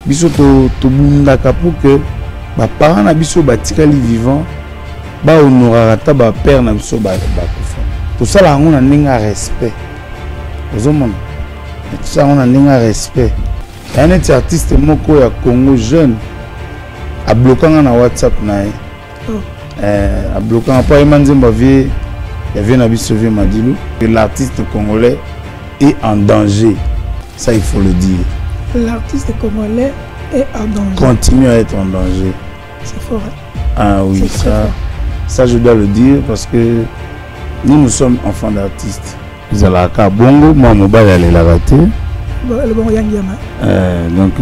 biso to bundaka pour que ba parents na biso batikali vivant ba honorara ta ba père na biso ba kufa tout ça là on a ninga respect aux hommes tout ça on a ninga respect un artiste moko ya Congo jeune a bloqué na WhatsApp na a bloqué pas Emanzemba vie il vient à sauver Madilou que l'artiste congolais est en danger, ça il faut le dire. L'artiste congolais est en danger. Continue à être en danger. C'est fort. Ah oui, ça je dois le dire parce que nous sommes enfants d'artistes. Vous allez à Bongo, moi mobile elle l'a raté. Donc,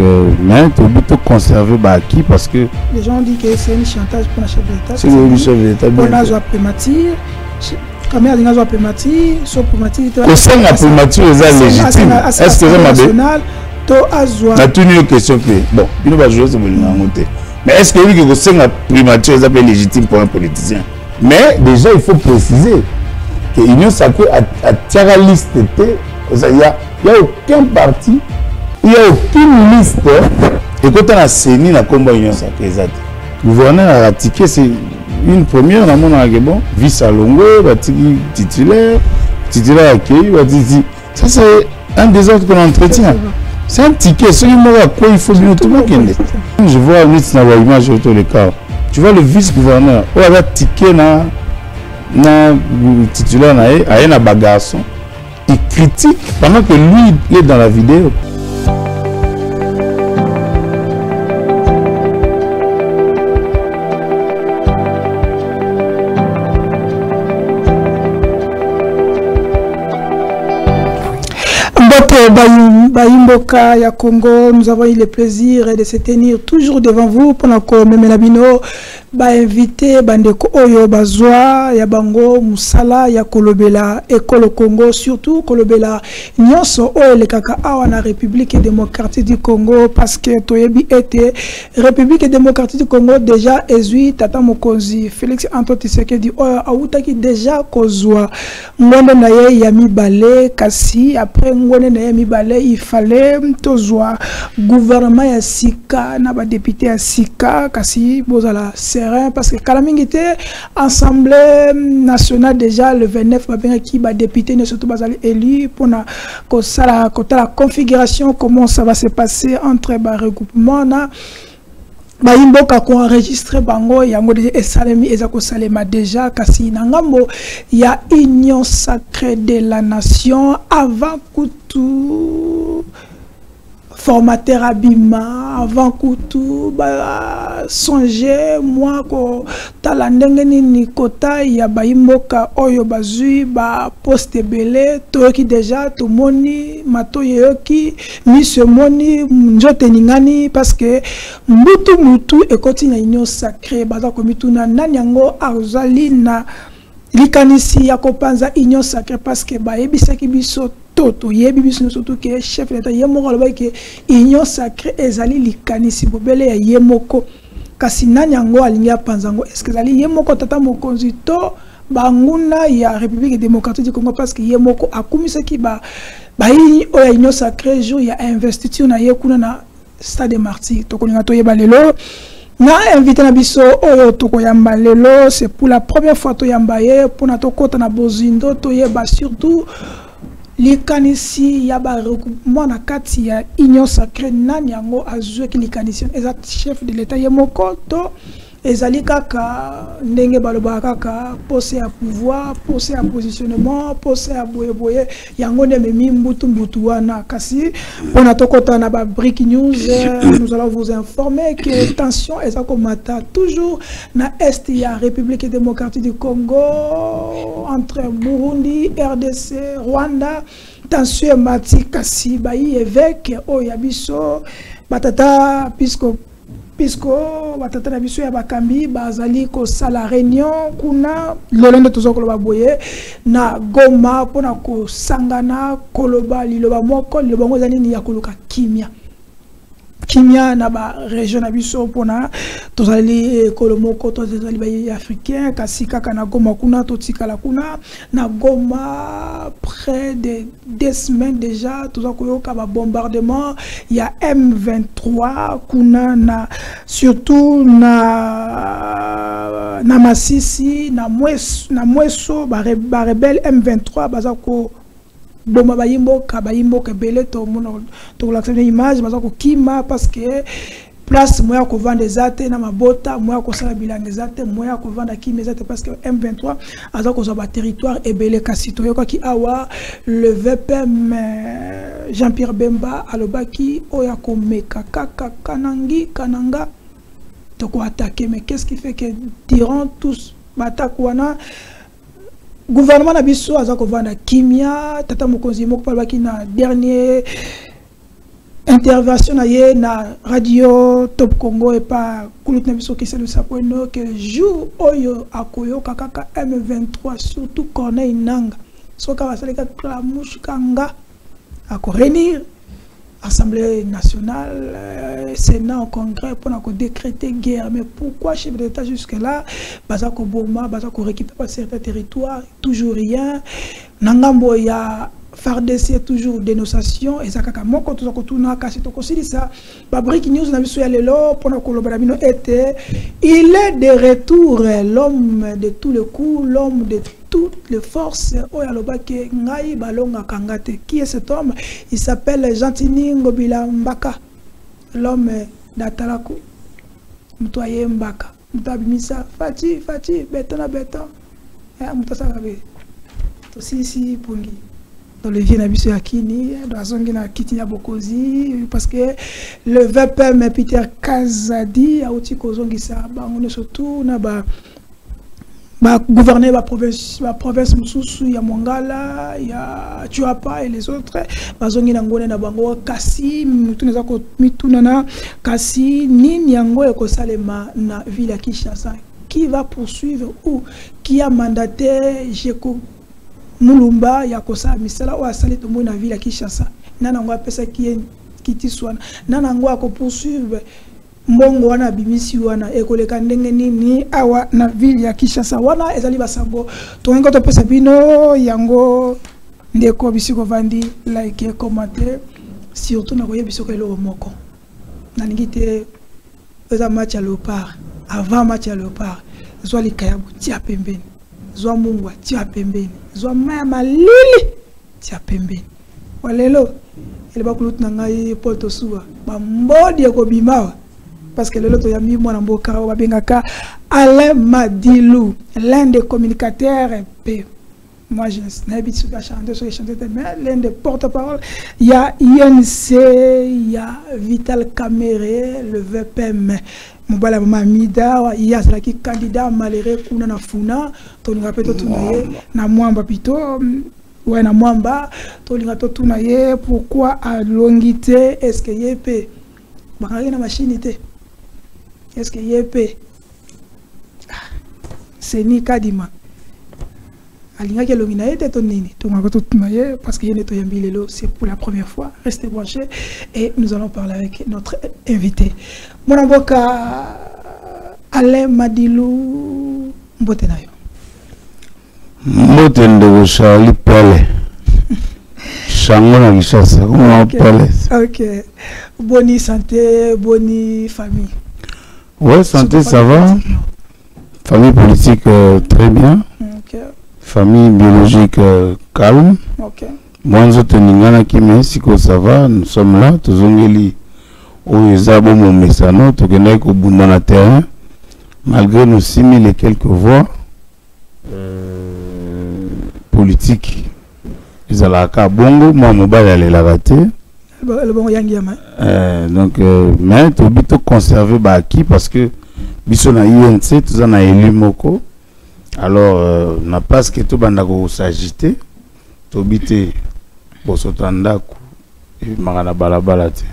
mais tu as conserver qui parce que les gens disent que c'est un chantage pour le chef de l'État. C'est le chef de l'État. On a joué primature. Quand on a joué primature, sur primature. Au sein de la primature, c'est légitime. Est-ce que c'est ma na tout une question que bon, il ne va jouer ce monter. Mais est-ce que oui que au sein de la primature, c'est légitime pour un politicien? Mais déjà, il faut préciser que l'Union sacrée a tiré la liste. Il n'y a aucun parti, il n'y a aucune liste. Et quand on a saigné la combat Union sacrée, le gouverneur a ratifié, c'est une première dans mon bon, vice à Longo, titulaire accueilli, ça c'est un des autres qu'on entretient. C'est un ticket, c'est à quoi il faut bien tout le monde. Je vois l'image autour du cas. Tu vois le vice-gouverneur, il a un ticket na titulaire, il y a un bagarre. Il critique pendant que lui il est dans la vidéo. Baïmboka ya Congo, nous avons eu le plaisir de se tenir toujours devant vous pour nous Memelabino, invité Bandeko Oyo Bazwa, ya Bango, Musala, ya Kolobela, École Congo, surtout Kolobela, Nyonso Oyo le Kaka Awa na République démocratique du Congo, parce que Toyebi était République démocratique du Congo déjà ezui Tata Mokonzi, Félix Antoine Tshisekedi Oyo Aoutaki déjà Kozwa, Ngone Naye Yami Balé, Kasi, après Ngone Naye Yami Balé, il fallait Tozwa, gouvernement ya Sika, na député ya Sika, Kasi, Bozala, parce que Kalaming était Assemblée nationale déjà le 29 qui va député ne surtout pas élu pour la configuration comment ça va se passer entre les regroupements Baimboka ko enregistré bango yango déjà esalemi ezako salema déjà kasi nangambo ya union sacrée de la nation avant kutu formateur abima avant kutu songer moi ko talandenge ni kota ya baimboka oyo bazui ba poste belé to ki déjà to moni mato yoki mise moni njote ningani parce que mutu e continue union sacrée baza ko mituna nani yango azali na likanisi ya kopanza union sacrée parce que bayebisaki biso toto yebi biso surtout que chef d'État yemoko loba ke union sacrée ezali likanisi bobele ya yemoko kasi nani yango alingi apanzango est-ce que ezali yemoko tata mokonzi to banguna ya République démocratique du Congo parce que yemoko akumisaki union sacrée jour ya investiture na yekuna na stade des martyrs to kolinga to yeba lelo na invité na biso oyo toko yamba lelo c'est pour la première fois to yamba ye pour na to kota na bozindo to yeba surtout likanisi ya ba regroupement na kati ya union sacrée nani yango azwe ki likanisi eza chef de l'état yemoko to ezali kaka ndenge baloba kaka poste ya pouvoir poste ya positionnement poste ya boyeboye yango ne memi mbutu wana kasi pona tokota na ba break news nous allons vous informer que tension ezako mata toujours na est ya République démocratique du Congo entre Burundi, RDC, Rwanda tension mati kasi bayi évêque oyabiso batata puisque batata na biso ya bakambi bazali ko sala réunion kuna lolendo tozoko ba boye na Goma pona ko sangana koloba liloba moko liloba ngo zali ni ya koluka kimia kimia na ba région na biso pona tozali kolomoko tozali ba africain kasika kana goma kuna totikala kuna na goma près de 2 semaines déjà tozakoyoka ba bombardement ya M23 kuna na surtout na Masisi na Mweso ba rebelle M23 bazako boma bayimbo belé to mono to l'accepter image bazako kima parce que place moya ko vendre zate na mabota moya ko sala bilange zate moya ko vendre kima zate parce que M23 azako zo ba territoire ebele kasito yoka ki awa le VPM Jean-Pierre Bemba alobaki oya ko meka kananga to ko attaquer mais qu'est-ce qui fait que durant tous batak wana gouvernement na biso azako vanda kimia tata mokonzi moko palbaki na dernier intervention na ye na radio Top Congo et pas kulut na biso ki selu sapono que jour oyo akoyo kaka M23 surtout Corneille Nanga soka basaleka clamouche kanga ako réunir Assemblée nationale, Sénat au Congrès pour décréter guerre. Mais pourquoi chef d'État jusque-là, Bazako Boma, Bazako récupère certains territoires, toujours rien. Nangambo ya FARDC toujours dénonciation et ça kaka moko tout na kasi to kosili ça Babrik News na biso ya lelo pona kolobarabino était il est de retour l'homme de tous les coups l'homme de toutes les forces oyalobake ngai balonga kangate qui est cet homme il s'appelle Gentini Ngobila Mbaka l'homme d'Atalako mtoye Mbaka mtabimisa fati béton mtasakabe to si pungi dans le vieux Nabiso Yakini, dans la zone de Kitinia Bokozi, parce que le VPM Peter Kazadi a aussi causé ça, on est surtout gouverner la province Moussou, il y a Mongala, il y a Tuapa et les autres, bazongi nangone na bango kasi mutuneza ko mitunana kasi nini yango eko salema na ville ya Kinshasa qui va poursuivre ou qui a mandaté Jeko Mulumba ya kosa misala o asali to na ville ya Kinshasa nana ngo apesa kiti swana nana ngo ako poursuivre mbongo wana bimisi wana ekoleka ndenge nini awa na ville ya Kinshasa wana ezali basango to ngo to pesa bino yango ndeko bisiko vandi like commenter surtout na koyeba bisoko elo moko na ngite eza match ya Léopard avant match ya Léopard zo likayabu tia pembeni zo mungwa tia pembeni zo mama lili tia pembeni walelo ele bakulut na ngai poto suwa ba mbodi ko bimawa parce que lelo to yami mwana mboka ba bengaka Alain Madilou l'un des communicateurs p moi je n'ai pas de chanter mais l'un des porte-parole il y a INC il y a Vital Caméré le VPM Mobala Mamida il y a qui candidat malheureux kuna na funa to linga peto tunaye na mwamba pito ouais na mwamba to linga to tunaye pourquoi à longité est-ce que yep bakari na machine té est-ce que yep c'est ni kadima alinga ke longina était to nini to ngako to tunaye parce que yene to yambilelo c'est pour la première fois restez branchés et nous allons parler avec notre invité mon avocat Alain Madilou Mbotenayo Mbotende Charlie Pele Chango na Kinshasa comment Pele OK bonne santé bonne famille ouais santé ça va famille politique très bien OK famille biologique calme OK moi nzoto ningana kimé siko ça va nous sommes là tozongeli Oyezabo mon mesano tokenda ko bunda na terrain malgré nos 6000 et quelques voix politiques ils allaient à bongo moi mobile aller la rater donc mais to bito conserver ba qui parce que biso na INC tout ça na élu moko alors na parce que tout banda ko s'agiter to bité bosotanda ku et magana balabala te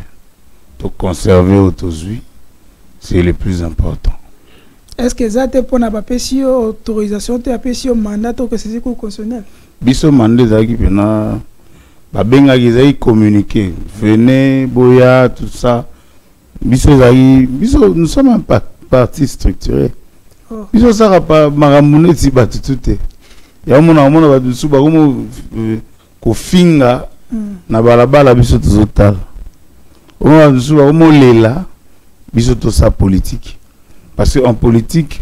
to conserver autosui c'est le plus important. Est-ce que ça te pour na ba pesi autorisation te apesi mandat to que c'est constitutionnel biso mandat zaki pena ba benga ki zai communiquer venez boya tout ça nous sommes un parti structuré. Biso ça pas maramune si batutute. Ya mona batusu ba como ko finga na balabala biso tozotal. On a dessous ba lela biso to sa politique. Parce qu'en politique,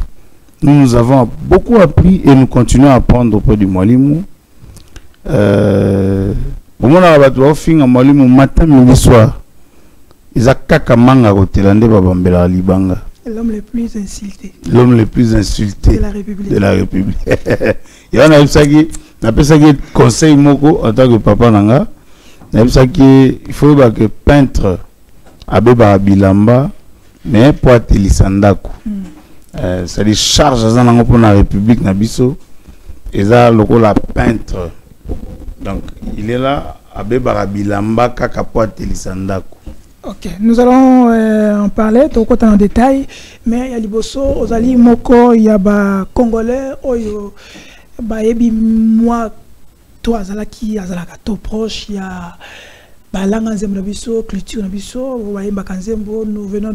nous avons beaucoup appris et nous continuons à apprendre auprès du Mwalimu. Au moment où on finit Mwalimu matin, midi, soir, ils ont kakamanga rotelande babambela libanga. L'homme le plus insulté. L'homme le plus insulté de la République. De la République. Il y en a qui conseil moko en tant que papa nanga. Il faut que peintre abeba bilamba mais pour atelisandako. C'est des charges pour la République nabiso et ça la peintre. Donc il est là abeba bilamba kaka pour atelisandako. Ok, nous allons en parler tout en détail, mais il y a liboso ozali moko il y a ba congolais oyo ba ebi moi toi azala ki azala ka to proche il y a ba langa nzembo biso culture biso ba yemba kanzembo nous venons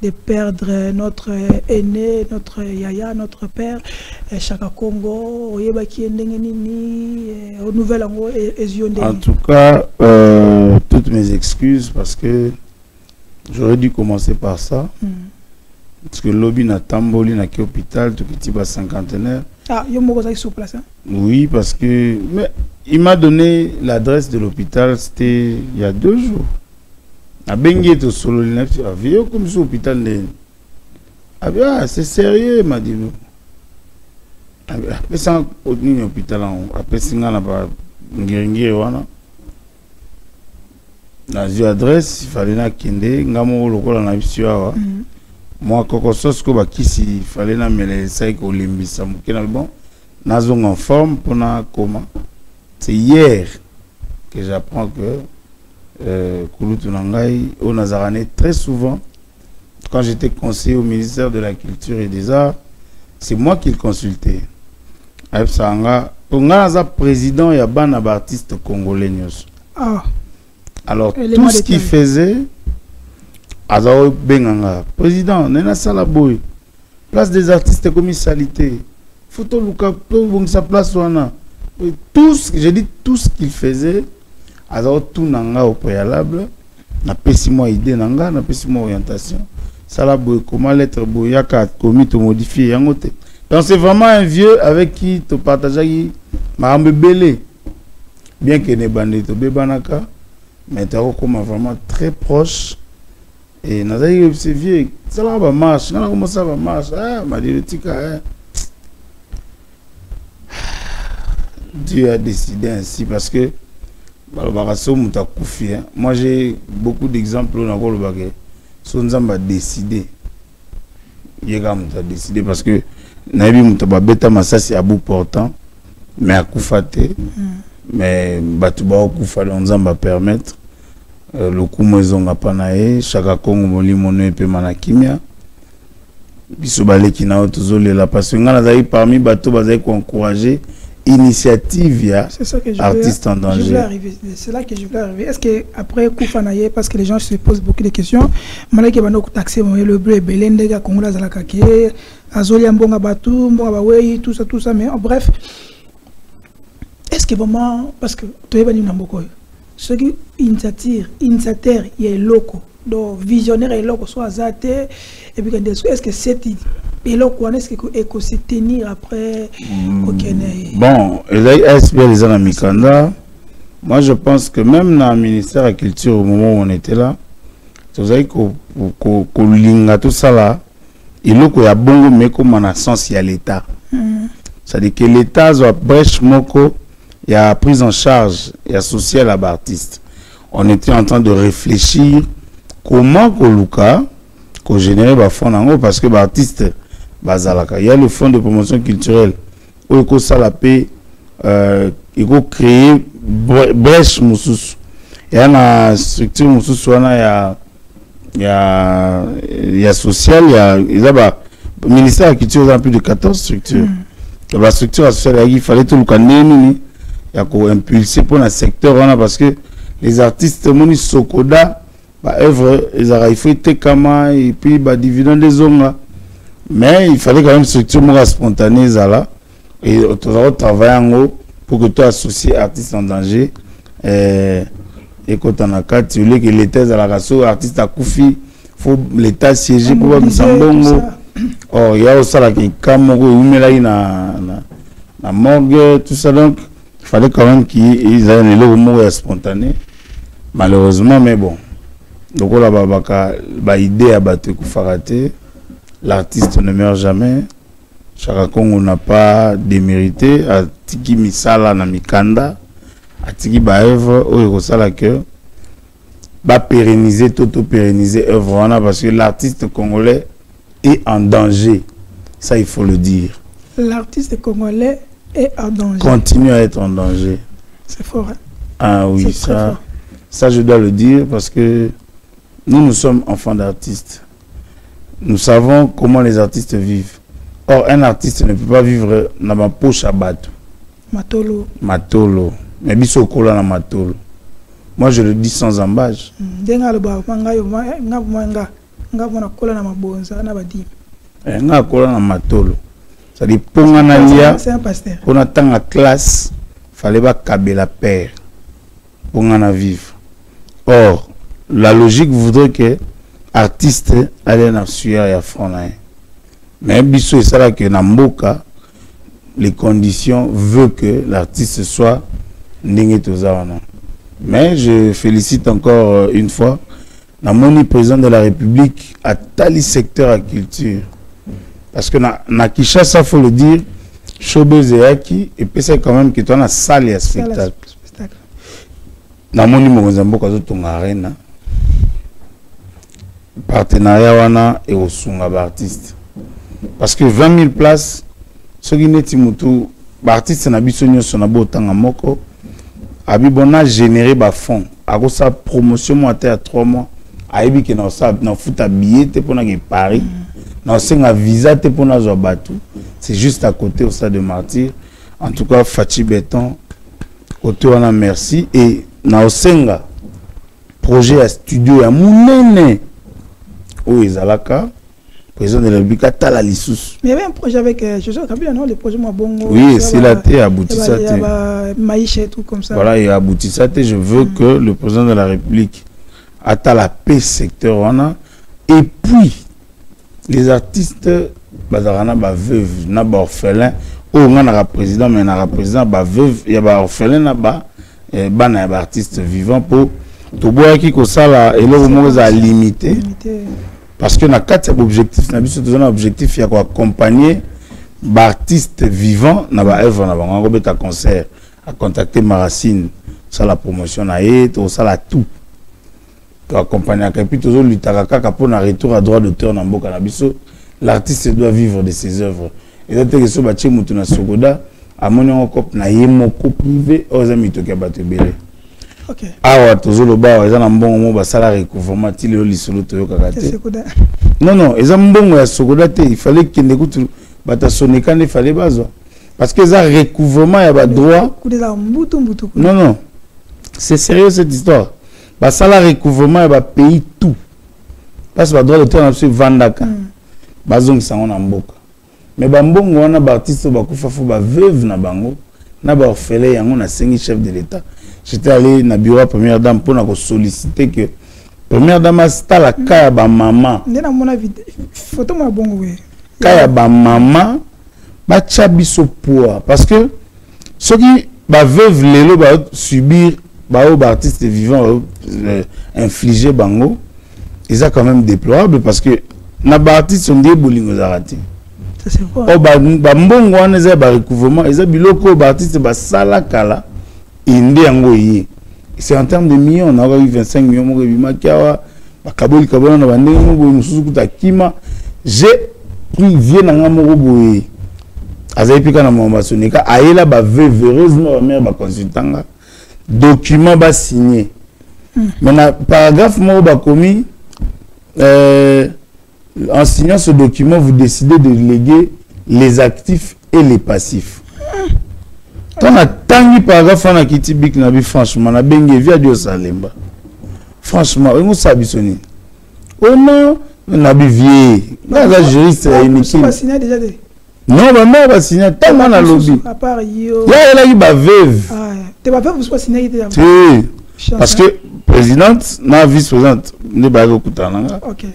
de perdre notre aîné, notre yaya, notre père Chaka Congo oyeba ki ndenge nini au nouvel ango ezionde. En tout cas toutes mes excuses parce que j'aurais dû commencer par ça. Parce que lobby na tamboli na ki hôpital tout petit bas cinquantenaire. Ah, yo moko ça sur place hein? Oui, parce que mais il m'a donné l'adresse de l'hôpital, c'était il y a 2 jours. A bengi to solo na vieux comme sur hôpital né. Ah c'est sérieux m'a dit. Après ça au hôpital après singa na ba ngiringiri wana. Na adresse il fallait na kende ngamo lokola na bisiwa. Moi koko sosko ba kisi il fallait na mele sai ko limbisa mukena bon nazong en forme pour na comment. C'est hier que j'apprends que Kouloutou Nangai au Nazarane très souvent quand j'étais conseiller au ministère de la Culture et des Arts, c'est moi qui le consultais. Aïb Sanga pour nga président ya bana artiste congolais nyos. Ah. Alors tout ce qu'il faisait Azao Benganga, président, Nena Salaboy, place des artistes comme salité, photo Luka, sa place wana. J'ai dit tout ce qu'il faisait, Azao tout nanga au préalable, n'a pas si moi idée nanga, n'a pas si moi orientation. Salaboy, comment l'être boyaka commis te modifier yangote. Donc c'est vraiment un vieux avec qui te partageais Marambe Belé, bien que ne bandit to bebanaka, mais t'as comme vraiment très proche. Et Nazaï c'est vieux, ça va marche, on a commencé à marcher, ah, m'a dit le tika, Dieu a décidé ainsi parce que moi j'ai beaucoup d'exemples où on a décidé. Il a décidé parce que Nabi Moutaba Beta Massasi à bout portant, mais à Koufate, mais Batouba Koufate, on va permettre. Le coup maison n'a pas naé, Chaka Congo moli mono et pe manakimia. Bisobale qui n'a autour la passion. On a parmi bateau basé qu'on encourager initiative ya artistes en danger. C'est là que je voulais arriver. Est-ce que après Koufanaye, parce que les gens se posent beaucoup de questions, malgré que nous taxé le bleu belende ga Congo la zalakake, Azoli mbonga batu, mbonga bawei, tout ça mais bref. Est-ce que vraiment parce que tu es venu n'amboko ce qui initiateur il y a locaux donc visionnaire et locaux soit zaté et puis est-ce que c'est et locaux est-ce que éco se tenir après bon les anamikanda moi je pense que même dans le ministère de la culture au moment où on était là vous savez que linga tout ça là il y a bongo mais comme en sens il y a l'état ça dit que l'état a brèche moko. Il y a prise en charge et associé à l'artiste. On était en train de réfléchir comment Koluka générer des fonds parce que l'artiste il y a le fonds de promotion culturelle où il faut il faut créer brèche moussous. Il y a une structure moussous il y a social il y a le ministère de la culture a plus de 14 structures. La structure associée il fallait tout le canner impulser pour le secteur parce que les artistes moni sokoda œuvre il faut être kama et puis dividende des onga mais il fallait quand même structure spontanée là et tu vas travailler pour que tu associé artiste en danger et quand on a quatre tu veux que l'état à la race artiste à Koufi faut l'état siéger pour voir Msambongo oh il y a aussi là qui kamoko umela na morgue tout ça donc il fallait quand même qu'ils aient le mot spontané malheureusement mais bon donc on a idée à battre Koufaraté l'artiste ne meurt jamais Chaka Congo n'a pas démérité à Tiki Misala na Mikanda à Tiki Baèvre au Rosala que va pérenniser pérenniser œuvre parce que l'artiste congolais est en danger ça il faut le dire l'artiste congolais est en danger continue à être en danger c'est fort hein? Ah oui ça je dois le dire parce que nous sommes enfants d'artistes nous savons comment les artistes vivent. Or, un artiste ne peut pas vivre dans ma poche à bateau. Matolo. Mais biso kola na matolo. Moi, je le dis sans embâche. Nga kola na matolo. C'est-à-dire, pour on attend la classe, fallait pas caber la paire. Pour en vivre. Or, la logique voudrait que artiste allait na suya ya front. Mais biso c'est là que Namboka les conditions veulent que l'artiste soit ndenge tozawana. Mais je félicite encore une fois Namoni président de la République à tali secteur à culture parce que na Kinshasa faut le dire showbiz yaki et puis c'est quand même que toi na salle ya spectacle. Namoni Mozamboka zo tonga arena partenariat wana et au sunga artiste parce que 20 000 places ce qui n'est mutu artiste na biso nyonso na botanga moko abibona générer ba fonds a sa promotion moi à 3 mois aibi que na ça na futa billet te pona ke Paris na senga visa te pona zo batu c'est juste à côté au stade de Martyr en tout cas Fati Béton côté wana merci et na senga projet à studio ya munene où Ezalaka, président de la République, a tala lissous. Mais il y avait un projet avec Joshua Kabila, non? Le projet Mabongo. Oui, c'est la thé, abouti ça. Il y a Maïche et tout comme ça. Voilà, il a abouti ça. Je veux que le président de la République a la paix secteur. Et puis, les artistes, bazarana, ba veuve, na ba orphelin, ou on a président, mais na président, ba veuve, il y a ba orphelin, na ba artiste vivant pour tout boire qui comme ça là, et là, au moins, à limiter. Parce que na quatre objectifs na biso tozana objectif ya ko accompagner artiste vivant na ba œuvre na bango beta concert à contacter Maracine ça la promotion na to ça la tout to accompagner et puis tozo lutaka kaka pour na retour à droit d'auteur na mboka na biso l'artiste doit vivre de ses œuvres et ça te que so ba tie mutu na sogoda amoni ngoko na yemoko privé ozami to ke batebele. Okay. Awa tozolo ba eza na mbongo mo basala recouvrement ti le lisolo toyo kakate. Non, eza mbongo ya sokoda te, il fallait que ndekutu bata soneka ne fallait bazo. Parce que ça recouvrement ya ba droit. Non. C'est sérieux cette histoire. Basala recouvrement ya ba pays tout. Parce que ba droit de terre na se vandaka. Bazong sango na mboka. Mais ba mbongo wana ba artiste ba kufa fo ba veuve na bango na ba orphelin yango na sengi chef de l'état. J'étais allé na bureau à première dame pour solliciter que première dame a la kaya ba maman. Ndena mona photo ma bongo we. Kaya ba maman ba chabiso poids parce que ceux qui ba veuve lelo ba subir ba artiste vivant infliger bango ils a quand même déplorable parce que na ba artiste sont des bolingo zarati. Ça c'est quoi? Oh ba mbongo wana za ba recouvrement ils a biloko ba artiste ba sala kala. C'est en termes de millions, on a eu 25 millions de bakaboli kabona na bande mo mususu kuta kima j'ai pris vie na ngamo boye azayipika na mama sonika ayela ba heureusement ba mère ba consultanga document ba signé mais na paragraphe mo ba commis en signant ce document vous décidez de léguer les actifs et les passifs. Quand on a tangi paragraphe on a quitté bik na bi franchement na bengue via Dieu salemba franchement on sabi soni oh non on a bivier là la juriste inutile non maman va signer tellement na lobby à part yo là il va veuve tu vas veuve soit signer parce que présidente na vice-présidente ne ba ko kutana OK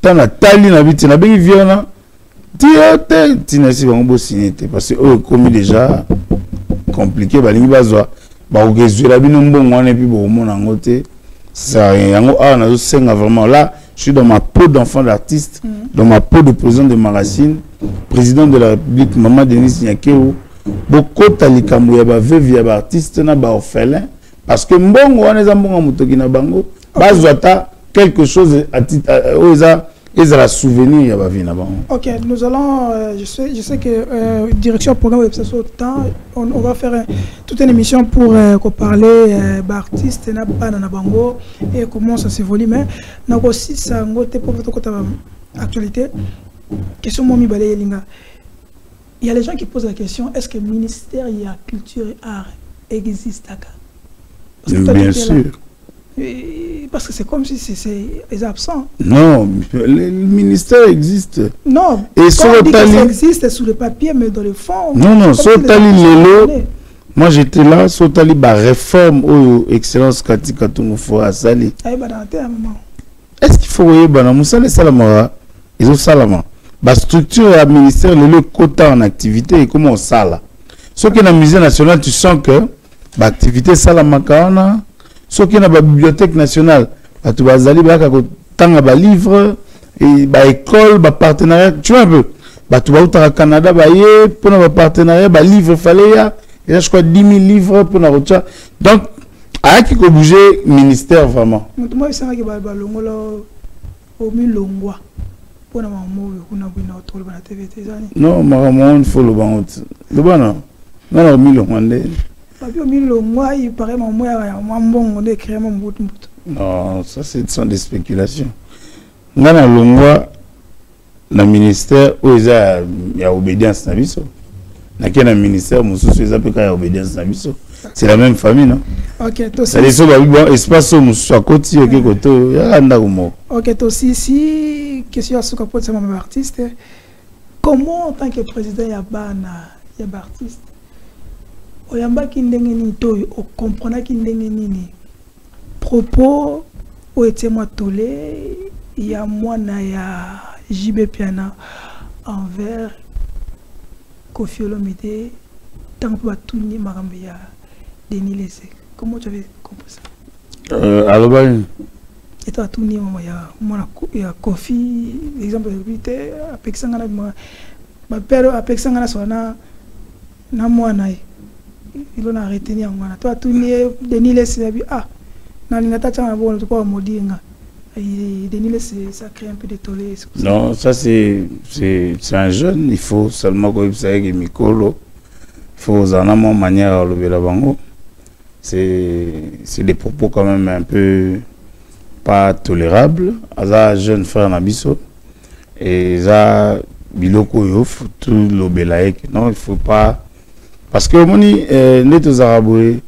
tant na tali na biti na bengi viona tiote tinasi bango bo signer parce que oh comme déjà compliqué balingi bazwa ba okezwela bino mbongo wana puis bo mona ngote ça yango a na zo senga vraiment là je suis dans ma peau d'enfant d'artiste dans ma peau de président de Maracine président de la République maman Denis Nyakeo beaucoup talikambo ya ba veuve ya ba artiste na ba orphelin parce que mbongo wana za mbongo mutoki na bango bazwata quelque chose à titre ils ont la souvenir ya ba vie na bango. OK, nous allons je sais que direction programme web ça temps on va faire toute une émission pour parler d'artistes na bana na bango et comment ça s'évolue mais na aussi ça ngote pour votre côté actualité question momi balé linga. Il y a les gens qui posent la question est-ce que le ministère de la culture et art existe à bien sûr. Parce que c'est comme si c'est absent. Non, le ministère existe. Non, et on dit que ça existe sous le papier, mais dans le fond... Non, Sotali Lelo, moi j'étais là, Sotali ba réforme ou excellence Kati Katounou Fora Sali. Est-ce qu'il faut voir Bana Moussale Salamara, ils ont Salama. La structure et le ministère, le quota en activité, et comment on sala. Ce qui est dans le musée national, tu sens que l'activité Salamakaana, ce qui est dans la bibliothèque nationale, tu vas aller dans les livres, l'école, le partenariat, tu vois un peu. Tu vas au Canada, pour le partenariat, les livres, il y a je crois 10 000 livres pour la route. Donc, il y a bouger le ministère vraiment. Moi, je sais que non, maman, il faut le banc. Le banc, non, non, non, ça c'est sont des spéculations. Dans le ministère, où il y a obédience na biso. Dans le ministère, c'est la même famille, non? Ok, c'est espace où soit côté ok, si question à ce que peut mon artiste, comment en tant que président ya artiste, oyamba ki ndenge ni toy o comprendre ki ndenge ni propos o était moi tolé ya mwana ya JB Piana envers Koffi Olomide tant que tout ni marambe ya Denis Lessé. Comment tu avais compris ça? Alors et toi tout ni ya Koffi exemple vite avec ça ngana ma père avec ça ngana sona na mwana il a arrêté ni ngana toi tout ni Denis Lessé ah na lingata tanga bon to ko modinga Denis Lessé ça crée un peu de tollé. Non, ça c'est un jeune, il faut seulement que vous savez que Mikolo il faut en amont manière à lever la bango. C'est des propos quand même un peu pas tolérables. À jeune frère Nabiso et ça biloko yof tout l'obélaïque. Non, il faut pas parce que moni net aux araboué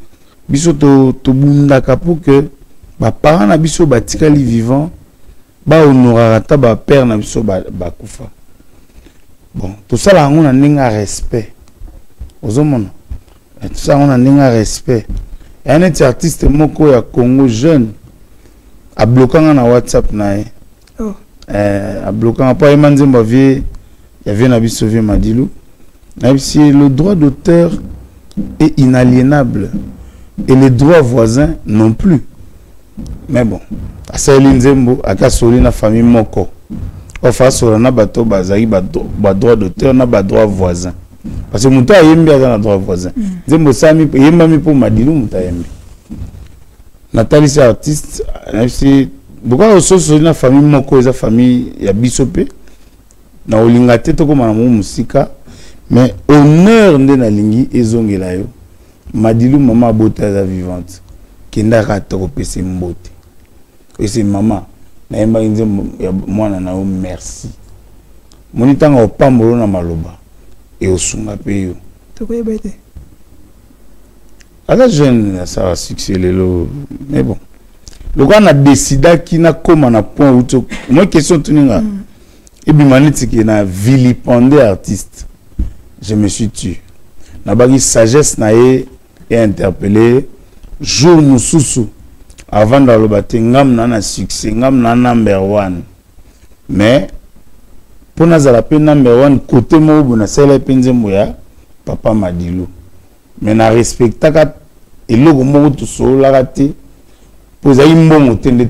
biso to bundaka pour que ba parents na biso batikali vivant ba honorata ba père na biso ba kufa. Bon, tout ça là on a un respect. Aux hommes tout ça on a un respect. Et un artiste moko ya Congo jeune a bloqué na WhatsApp na a bloqué pas Emanzemba vie il y avait na biso vie Madilou. Si le droit d'auteur est inaliénable et les droits voisins non plus. Mais bon, à Salinzembo, à Kasoli, la famille Moko, au face sur la bateau, bazari, droit d'auteur, na droit voisin. Parce que Mouta yembi a un droit voisin. Zembo Sami, yemba mi pour Madilou, Mouta yembi. Nathalie, c'est artiste, c'est beaucoup de la famille Moko, la famille Yabisope, na Olingate, to comme un musika, mais honneur de la ligne, et zongelayo, Madilou, maman, beauté vivante. Kenda ratoro pese mbote. Et c'est maman. Na yemba nze mwana na o merci. Monitanga o pambolo na maloba. Et o sunga pe yo. To koyeba ete. À la jeune ça a succès lelo. Mais bon. Le gars a décidé qu'il n'a comme un point où moi question tuninga. Et puis maniti qui na vilipendé artiste. Je me suis tué. Na bagi sagesse na et interpellé jour mususu avant dans le bâti ngam na succès ngam na number 1. Mais pour nous la peine number 1 côté mo bona sele penzembo ya papa Madilu. Mais na respecta ka eloko mo to so la raté. Vous avez un bon hôtel de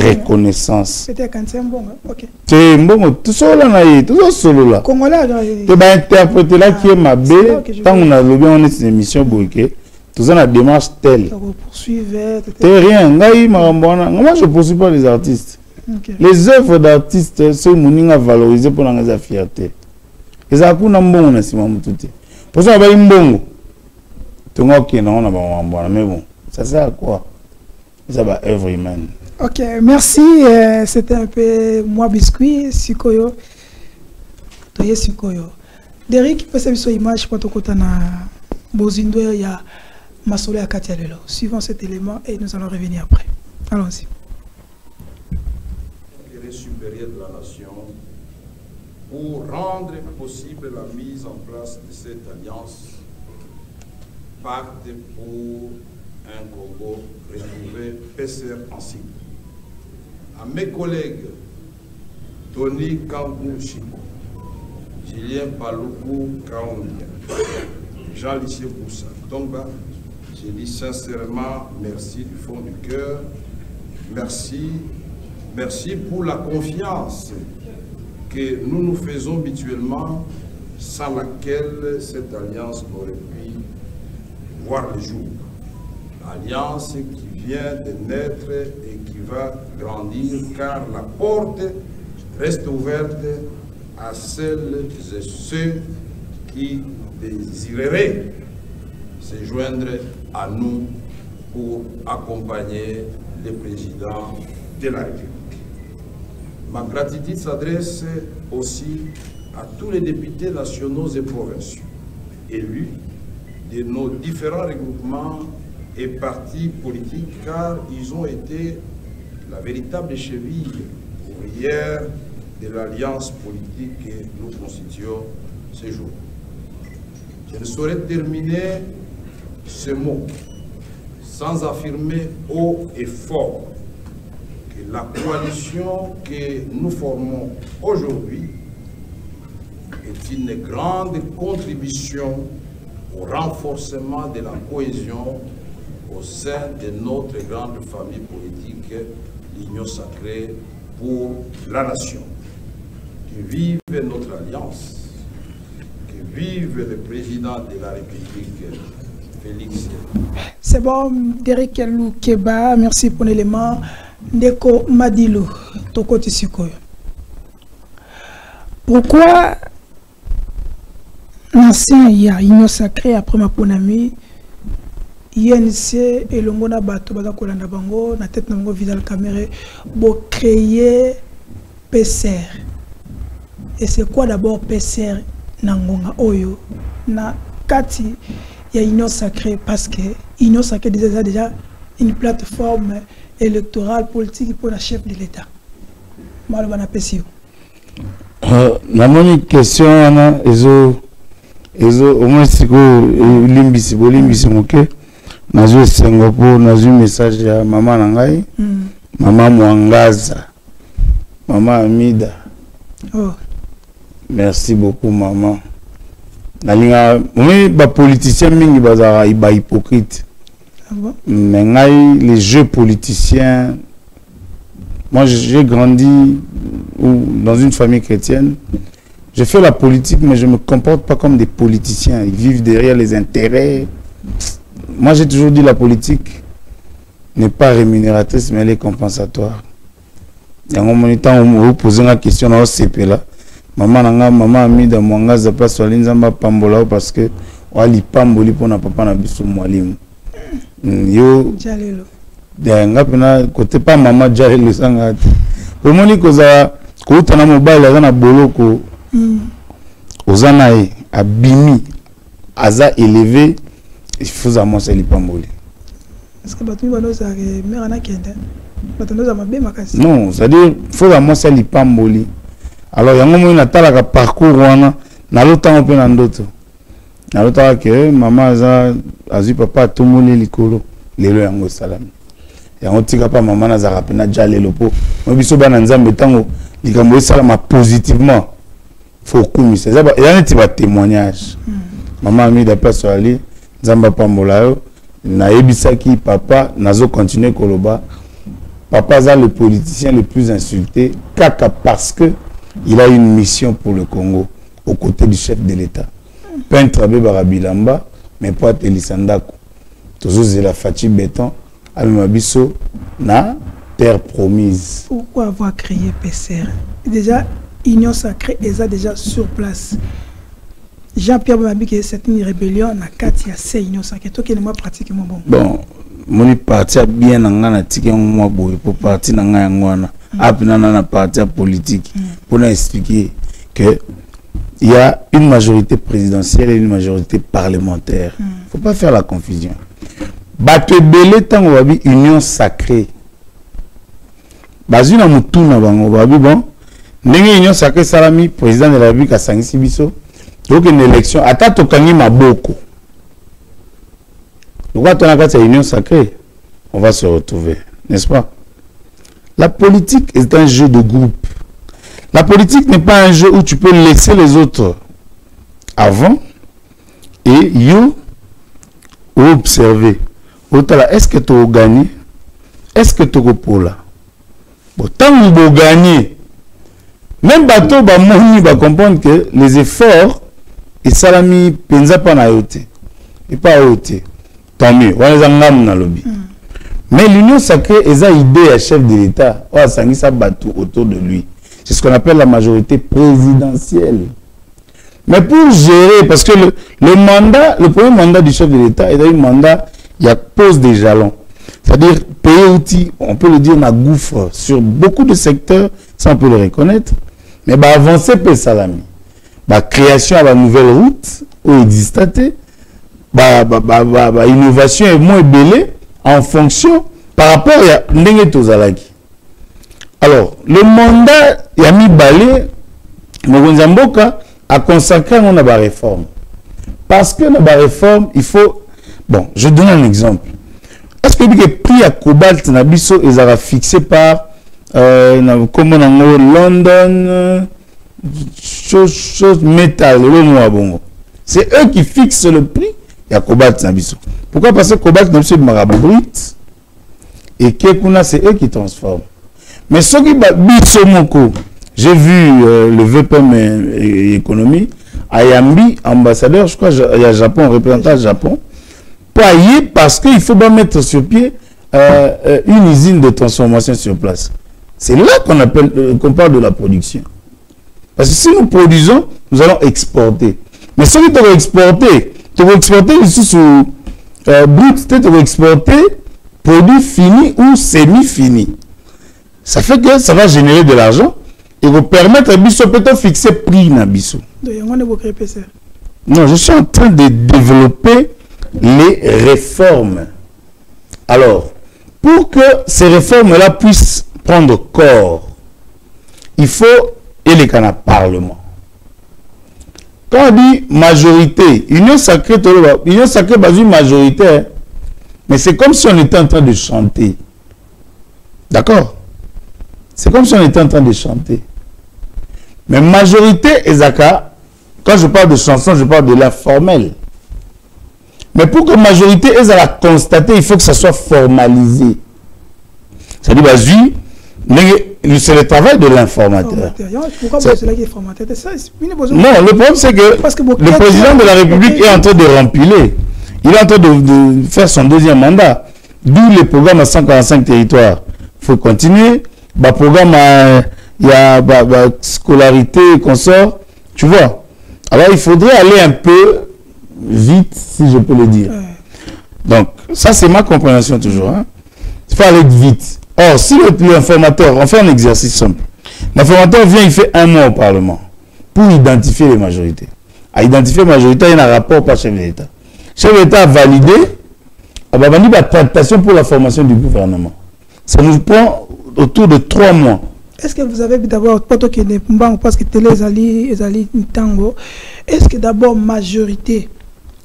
reconnaissance. Peut-être quand c'est un bon, ok. C'est bon, tout seul là, tout seul là. Congolais, tu vas interpréter là qui est ma belle. Tant qu'on a lobby, on est une émission bloquée. Tout ça, la démarche telle. Poursuivre. C'est rien. Moi, je ne poursuis pas les artistes. Les œuvres d'artistes, c'est ce valoriser pour la fierté. Et ça, c'est un bon, on tout. Pour ça, on a un bon. Tu vois, ok, non, on a un bon, mais bon. Ça sert à quoi? Ça va œuvre humaine. Ok, merci. C'était un peu moi biscuit, Sikoyo. Toye Sikoyo. Derrick, peut être sur image pour te na Bozindo il y a Masole à Katialelo. Suivons cet élément et nous allons revenir après. Allons-y. L'intérêt supérieur de la nation pour rendre possible la mise en place de cette alliance pacte pour un Congo retrouvé PCR en cible. À mes collègues Tony Kangou Chiko, Julien Paloukou Kaondia, Jean-Lycée Boussa Tomba, je dis sincèrement merci du fond du cœur. Merci pour la confiance que nous nous faisons mutuellement, sans laquelle cette alliance n'aurait pu voir le jour. Alliance qui vient de naître et qui va grandir car la porte reste ouverte à celles et ceux qui désireraient se joindre à nous pour accompagner le président de la République. Ma gratitude s'adresse aussi à tous les députés nationaux et provinciaux élus de nos différents regroupements et partis politiques car ils ont été la véritable cheville ouvrière de l'alliance politique que nous constituons ce jour. Je ne saurais terminer ce mot sans affirmer haut et fort que la coalition que nous formons aujourd'hui est une grande contribution au renforcement de la cohésion au sein de notre grande famille politique, l'Union sacrée pour la nation. Que vive notre alliance, que vive le président de la République, Félix. C'est bon, Derrick Loukeba, merci pour l'élément. Ndeko Madilu, Toko Tsikoyo. Pourquoi l'ancien Union sacrée après ma ponami INC et le Mona Bato Baza Kolanda Bango, na tête nango Vidal Kamere, pour créer PCR. Et c'est quoi d'abord PCR Nangonga Oyo na Kati il y a Union sacrée parce que Union sacrée déjà une plateforme électorale politique pour la chef de l'État. Malobana Pessio. La moni question ana ezo au moins c'est que limbisi moke nazo Singapour nazo message ya maman nangai maman Mwangaza maman Amida. Oh. Merci beaucoup maman. Nalinga oui ba politicien mingi bazara iba hypocrite. Ah bon? Mais les jeux politiciens, moi j'ai grandi dans une famille chrétienne. Je fais la politique, mais je ne me comporte pas comme des politiciens. Ils vivent derrière les intérêts. Moi, j'ai toujours dit la politique n'est pas rémunératrice, mais elle est compensatoire. Et en mon temps, on me posait la question au CP là. Maman Amida Mwangaza place sur l'inzamba pambola parce que on li pamboli pour na papa na biso mwalimu. Yo Jalelo. Denga pena côté pas maman Jalelo sanga. Au moni koza ko tana mobile na boloko. Ozanae abimi aza élevé il faut amoncer les pamboli. Est-ce que Batumi va nous arrêter? Mais on a qui est non, c'est-à-dire, il faut vraiment ça li pamboli. Alors, il y a un moment où on a un parcours, na l'autre on peut en d'autres. Na l'autre que maman a dit papa tout le monde est likolo, les lois en salam. Et on tire pas maman na zarapena déjà les lopo. On biso ba na nzambe tango likambo salama positivement. Faut comme c'est ça. Il y a un petit témoignage. Maman a mis d'après sur ali nzamba pambola yo na ebisaki papa nazo continuer koloba. Papa est le politicien le plus insulté kaka parce que il a une mission pour le Congo aux côtés du chef de l'État. Peintre Barabilamba, mais pas Elisandako. Toujours c'est la fatigue béton, Abimabiso, na terre promise. Pourquoi avoir créé PCR? Déjà, Union Sacrée est déjà sur place. Jean-Pierre Bamabi qui c'est une rébellion, na Katia c'est Union Sacrée. Toi qui est moi pratiquement bon. Bon, mon parti a bien na tiké moi boy pour parti na ngwana. Apna na parti politique pour expliquer que il y a une majorité présidentielle et une majorité parlementaire. Il ne faut pas faire la confusion. Bato belé tant wabi union sacrée. Bazuna mutuna bango wabi bon. Ndenge union sacrée salami président de la République a sangisi biso. Donc une élection ata tokangi maboko. Pourquoi ton a union sacrée? On va se retrouver, n'est-ce pas? La politique est un jeu de groupe. La politique n'est pas un jeu où tu peux laisser les autres avant et you observer. Est-ce que tu as gagné? Est-ce que tu as gagné? Bon, tant que tu as gagné, même bateau va comprendre que les efforts et salami penza pas na yote et pas yote. Tant mieux. Mais l'union sacrée est une idée à chef de l'État. Oh, ça bateau autour de lui. C'est ce qu'on appelle la majorité présidentielle. Mais pour gérer, parce que le mandat, le premier mandat du chef de l'État est un mandat, il y a pose des jalons. C'est-à-dire, payer outils, on peut le dire, on a gouffre sur beaucoup de secteurs, ça on peut le reconnaître. Mais bah, avancer peut salami. Bah, création à la nouvelle route, où existante, innovation est moins belée en fonction par rapport à Ndenge Tozalaki. Alors, le mandat Yami Balé, Mogonzamboka a consacré à la réforme. Parce que la réforme, il faut... Bon, je donne un exemple. Est-ce que le prix à cobalt Nabiso est fixé par comment London, chose métal, c'est eux qui fixent le prix à cobalt Nabiso. Pourquoi? Parce que cobalt Nabiso est marabout brut et Kekuna, c'est eux qui transforment. Mais ce qui j'ai vu le VPM économie, Ayambi, ambassadeur, je crois, il y a Japon, représentant Japon, parce qu'il faut pas mettre sur pied une usine de transformation sur place. C'est là qu'on parle de la production. Parce que si nous produisons, nous allons exporter. Mais ce qui doit exporter, tu vas exporter ici sur brut, tu vas exporter produit fini ou semi-fini. Ça fait que ça va générer de l'argent et vous permettre à Bissot peut-être fixer prix na Bissot. Non, je suis en train de développer les réformes. Alors, pour que ces réformes-là puissent prendre corps, il faut élire un parlement. Quand on dit majorité, union sacrée, basée majoritaire, mais c'est comme si on était en train de chanter. D'accord? C'est comme si on était en train de chanter. Mais majorité, Ezaka, quand je parle de chanson, je parle de l'informel. Mais pour que majorité Ezaka constater, il faut que ça soit formalisé. C'est-à-dire, c'est le travail de l'informateur. Pourquoi c'est là qui est formateur? Non, le problème c'est que le président de la République est en train de rempiler. Il est en train de faire son deuxième mandat. D'où le programme à 145 territoires. Il faut continuer. Le programme, il y a scolarité, consort. Tu vois. Alors, il faudrait aller un peu vite, si je peux le dire. Donc, ça, c'est ma compréhension toujours. Hein. Il faut aller vite. Or, si l'informateur, on fait un exercice simple. L'informateur vient, il fait un mois au Parlement pour identifier les majorités. À identifier les majorités, il y a un rapport par chef de l'État. Le chef de l'État a validé. abandi ba tractation pour la formation du gouvernement. Ça nous prend autour de 3 mois. Est-ce que vous avez d'abord, parce que télé Zali Tango, est-ce que d'abord majorité,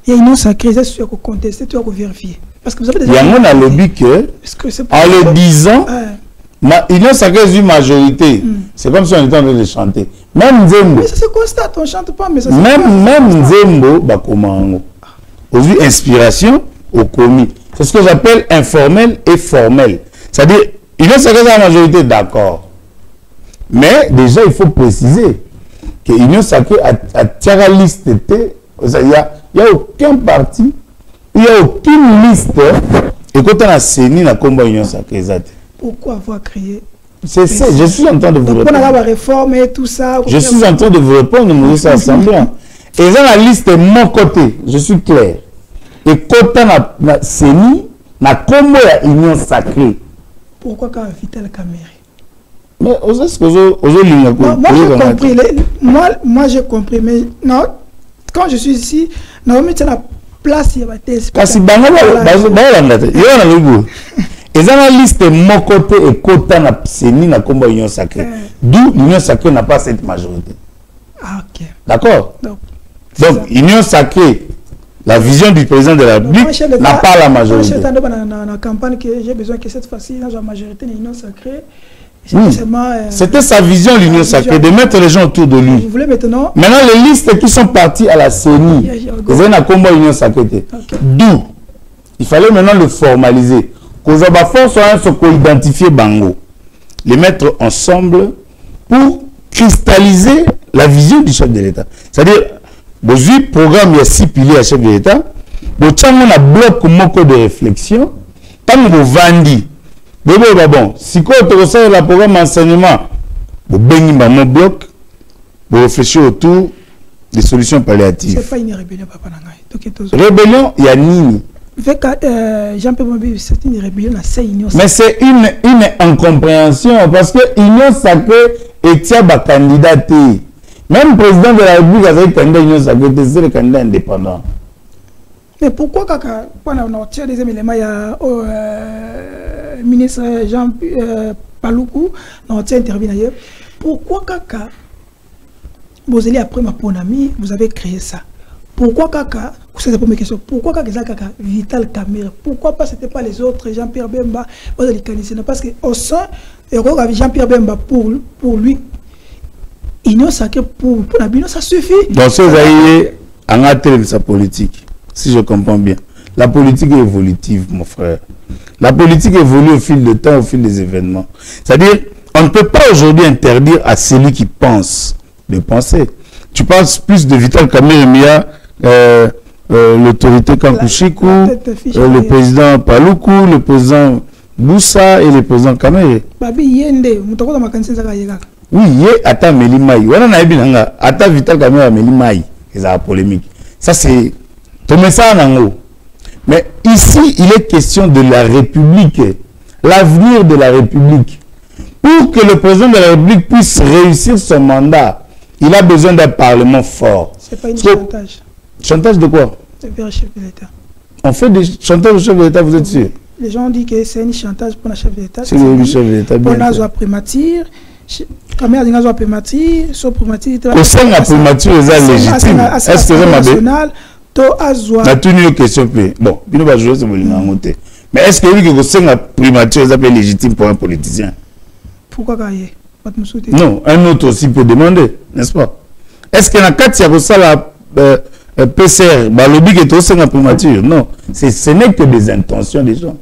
il y a une sacrée, est-ce que tu as contesté, tu as vérifié? Parce que vous avez déjà. Il y a un lobby que, en le disant, Union sacrée est une majorité. C'est comme si on était en train de chanter. Même Nzembo. Mais ça se constate, on ne chante pas, mais ça se même Nzembo, Bakomango. Aujourd'hui, inspiration au commis. C'est ce que j'appelle informel et formel. C'est-à-dire, Union sacrée est la majorité, d'accord. Mais déjà, il faut préciser que l'Union sacrée a tiré la liste. Il n'y a aucun parti, il n'y a aucune liste. Et quand on a saigné la combat Union sacrée, pourquoi avoir créé? C'est ça, je suis en train de vous répondre. Pourquoi la réforme et tout ça? Je suis en train de vous répondre, nous sommes semblant. Et dans la liste de mon côté, je suis clair. Et quand on a saigné la combat Union sacrée. Pourquoi quand Vital Kamerhe? Mais est-ce que moi j'ai compris, mais non, quand je suis ici, Naomi c'est la place il y a des parce et dans la liste mon côté et Kota na Seni na combat Union sacrée. D'où l'Union sacrée n'a pas cette majorité. Ah ok. D'accord. Donc Union sacrée, la vision du président de la République n'a pas la majorité. Moi j'ai dans la campagne que j'ai besoin que cette fois-ci la majorité de l'Union sacrée. Oui. C'était sa vision, l'Union sacrée, de mettre les gens autour de lui. Vous voulez maintenant les listes qui sont parties à la CENI, ils ont un combat Union sacrée. D'où il fallait maintenant le formaliser. Qu'on a force à identifier Bango, les mettre ensemble pour cristalliser la vision du chef de l'État. C'est-à-dire, dans le programme, il y a 6 piliers à chef de l'État. Bon, on a bloqué beaucoup de réflexion. Tant que vous vendez. Bon, si vous avez le programme d'enseignement, vous bénissez mon bloc, vous réfléchissez autour des solutions palliatives. C'est pas une rébellion, papa. Rébellion, il y a Nini. Jean-Pierre Mobi, c'est une rébellion à ces unions. Mais c'est une incompréhension parce que l'Union sacrée est un candidat. Même le président de la République a été candidat à l'Union sacrée, c'est le candidat indépendant. Mais pourquoi quand on a tiré des éléments, il y a le ministre Jean Paloukou, on a intervenu ailleurs. Pourquoi Kaka, vous allez après ma bonne amie, vous avez créé ça? Pourquoi Kaka, c'est la première question, pourquoi Kaka Vital Kamerhe? Pourquoi pas c'était pas les autres, Jean-Pierre Bemba, parce qu'au sein, Jean-Pierre Bemba pour lui, Union sacrée pour la Bino, ça suffit. Donc ça, vous avez en atteint sa politique. Si je comprends bien. La politique est évolutive, mon frère. La politique évolue au fil du temps, au fil des événements. C'est-à-dire, on ne peut pas aujourd'hui interdire à celui qui pense de penser. Tu penses plus de Vital Kamerhe, l'autorité Kankushiku, le président Paloukou, le président Boussa et le président Kamerhe. Oui, il ata Melimai. Ata Vital Kamerhe Melimai. C'est la polémique. Ça, c'est... Mais ici, il est question de la République, l'avenir de la République. Pour que le président de la République puisse réussir son mandat, il a besoin d'un parlement fort. C'est pas une chantage. Chantage de quoi? C'est vers le chef de l'État. On fait des chantages au chef de l'État, vous êtes sûr? Les gens disent que c'est un chantage pour le chef de l'État. C'est le chef de l'État. Pour la primature. Quand même, la primature, son primature. Au sein de la primature, c'est légitime. Est-ce que vous avez une question? Bon, mais est-ce que la primature est légitime pour un politicien? Pourquoi non, un autre aussi peut demander, n'est-ce pas? Est-ce que dans la PCR, le est aussi la primature? Non, ce n'est que des intentions des gens.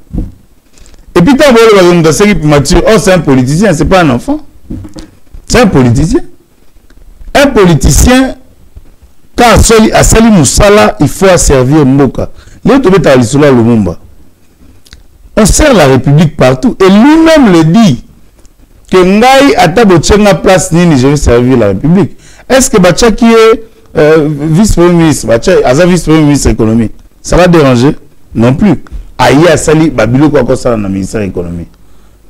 Et puis, quand vous avez une primature, c'est un politicien, ce n'est pas un enfant. C'est un politicien. Un politicien, quand à Sali Moussala, il faut servir Mboka. On sert la République partout. Et lui-même le dit que Ngaï a place nini, je vais servir la République. Est-ce que Bacha qui est vice-premier ministre, Bacha vice-premier ministre économie, ça va déranger? Non plus. Aïe à Sali, Babilo quoi ça dans le ministère de l'économie.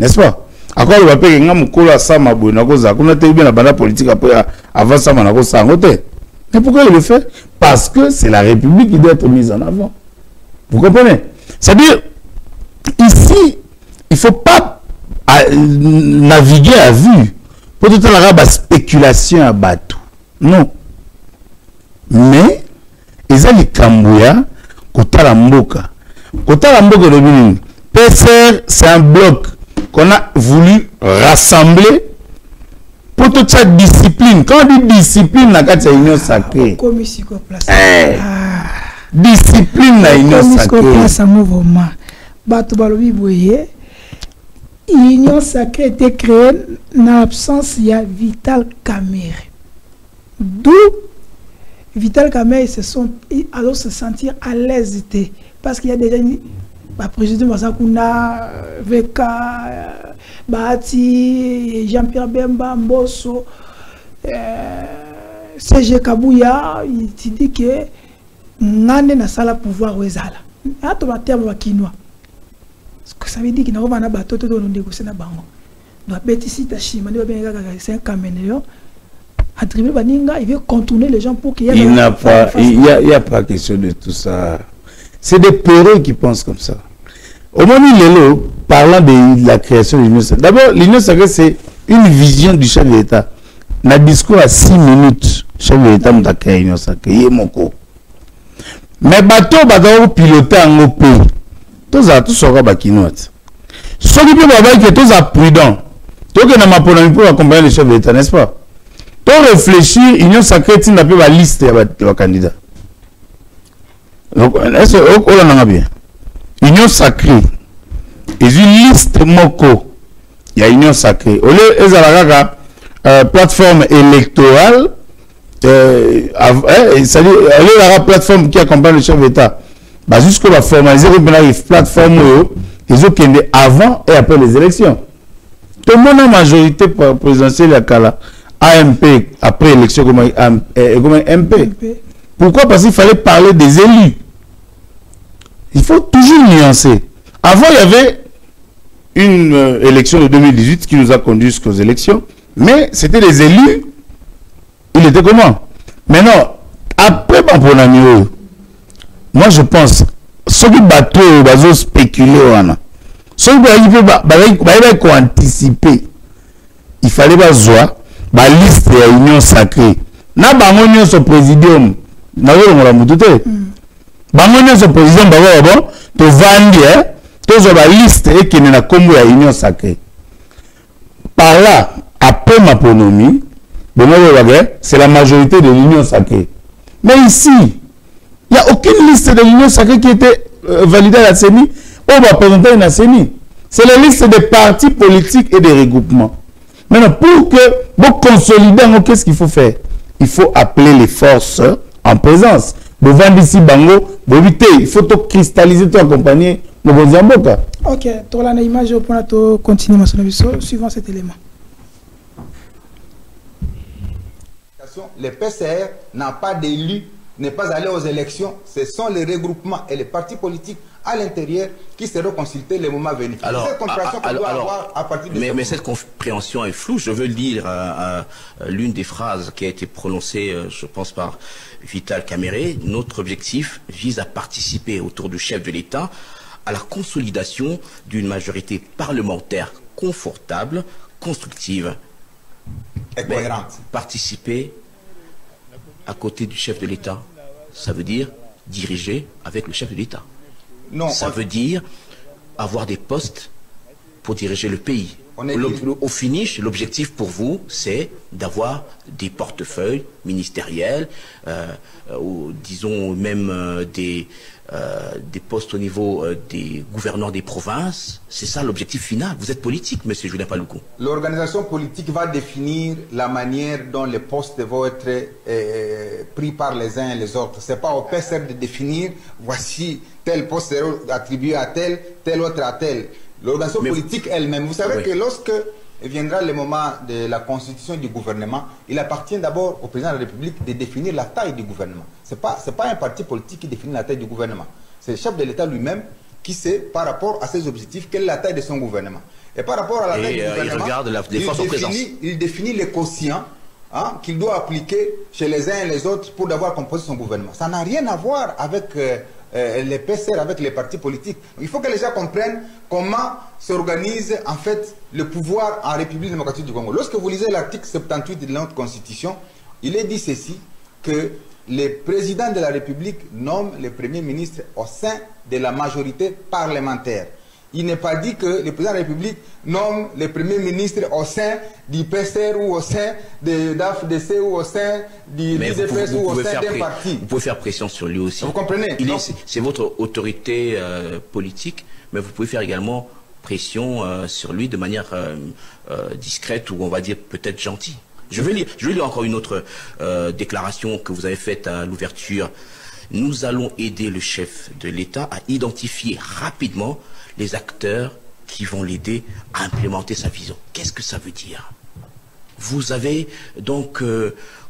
N'est-ce pas? À quoi il va payer un moukola sama bonakosa, qu'on a été bien la bande politique après avant ça manakosa en côté. Mais pourquoi il le fait? Parce que c'est la République qui doit être mise en avant. Vous comprenez? C'est-à-dire, ici, il ne faut pas naviguer à vue pour tout la spéculation à bateau. Non. Mais, ils ont les Kambouya, Kota Mboka. Kota Mboka de Bénin. PCR, c'est un bloc qu'on a voulu rassembler pour toute cette discipline. Quand on dit discipline, il y a une union sacrée. Discipline, la union sacrée. L'union sacrée était créée en l'absence de Vital Kamerhe. D'où Vital Kamerhe alors se sentir à l'aise. Parce qu'il y a déjà le président Masakuna, VK, Bahati, Jean-Pierre Bemba, Mbosso, CG Kabouya, il dit que Nane na sala pouvoir wezala. Ato ba terme wa kinwa. Ça veut dire qu'il n'a pas de bateau de négocier na bango. Donc ici ta chima ne va bien c'est un caméléon. Attribuer baninga, il veut contourner les gens pour qu'il y ait il n'y a pas question de tout ça. C'est des peureux qui pensent comme ça. Au moment où Lelo, parlant de la création de l'Union sacrée, d'abord, l'Union sacrée, c'est une vision du chef de l'État. Dans le discours à 6 minutes, le chef de l'État m'a créé l'Union sacrée. Il est mon co. Mais bateau, piloter en pays. Tous ça sera bakinote. Ce qui peut avoir que tous à prudent. Tout que n'a pas pour accompagner le chef de l'État, n'est-ce pas? Tout réfléchir, l'Union sacrée, tu n'as pas la liste de candidats. Donc, est-ce qu'on en a bien? Union sacrée. Ils ont une liste moko. Il y a union sacrée. Au lieu de plateforme électorale, c'est-à-dire la plateforme qui accompagne le chef d'État, bah, jusqu'à la formaliser une plateforme, ils ont qu'elle avant et après les élections. Tout le monde a majorité présidentielle à Kala, AMP, après élection comme MP. Pourquoi? Parce qu'il fallait parler des élus. Il faut toujours nuancer. Avant, il y avait une élection de 2018 qui nous a conduit jusqu'aux élections, mais c'était les élus. Il était comment? Maintenant, après Bamponamio, moi je pense, ceux qui battent, ils ont spéculé, ceux qui ont anticipé, il fallait voir la liste de l'union sacrée. Na bangonio son présidium, na la mutute. Bangonio son président, bon, to vandi, to la liste et qui n'a comme la union sacrée. Par là, après ma ponomie, c'est la majorité de l'union sacrée. Mais ici, il n'y a aucune liste de l'union sacrée qui était validée à la CENI ou va présenter à la CENI. C'est la liste des partis politiques et des regroupements. Maintenant, pour que vous consolider, qu'est-ce qu'il faut faire? Il faut appeler les forces en présence. Vous vendez ici Bango, vous évitez, il faut tout cristalliser, tout accompagner. Ok, tu as l'image pour continuer suivant cet élément. Les PCR n'ont pas d'élus, n'est pas allé aux élections. Ce sont les regroupements et les partis politiques à l'intérieur qui seront consultés les moments venus. Alors, cette compréhension qu'on doit avoir à partir de mais cette compréhension est floue. Je veux lire l'une des phrases qui a été prononcée, je pense, par Vital Kamerhe. Notre objectif vise à participer autour du chef de l'État à la consolidation d'une majorité parlementaire confortable, constructive et cohérente. Participer à côté du chef de l'État, ça veut dire diriger avec le chef de l'État. Non, ça veut dire avoir des postes pour diriger le pays. Au finish, l'objectif pour vous, c'est d'avoir des portefeuilles ministériels, ou disons même des postes au niveau des gouverneurs des provinces. C'est ça l'objectif final. Vous êtes politique, monsieur Julien Paluku. L'organisation politique va définir la manière dont les postes vont être pris par les uns et les autres. Ce n'est pas au PCR de définir, voici tel poste est attribué à tel autre à tel. L'organisation politique elle-même. Vous savez que lorsque viendra le moment de la constitution du gouvernement, il appartient d'abord au président de la République de définir la taille du gouvernement. Ce n'est pas un parti politique qui définit la taille du gouvernement. C'est le chef de l'État lui-même qui sait, par rapport à ses objectifs, quelle est la taille de son gouvernement. Et par rapport à la taille du gouvernement, il regarde les forces en présence. Il définit les quotients qu'il doit appliquer chez les uns et les autres pour devoir composer son gouvernement. Ça n'a rien à voir avec les PCR avec les partis politiques. Il faut que les gens comprennent comment s'organise en fait le pouvoir en République démocratique du Congo. Lorsque vous lisez l'article 78 de notre Constitution, il est dit ceci, que le président de la République nomme le Premier ministre au sein de la majorité parlementaire. Il n'est pas dit que le président de la République nomme le Premier ministre au sein du PCR ou au sein de l'AFDC ou au sein du DPS ou au sein d'un parti. Vous pouvez faire pression sur lui aussi. Vous comprenez? C'est votre autorité politique, mais vous pouvez faire également pression sur lui de manière discrète ou on va dire peut-être gentille. Je vais lire encore une autre déclaration que vous avez faite à l'ouverture. Nous allons aider le chef de l'État à identifier rapidement les acteurs qui vont l'aider à implémenter sa vision. Qu'est-ce que ça veut dire? Vous avez donc,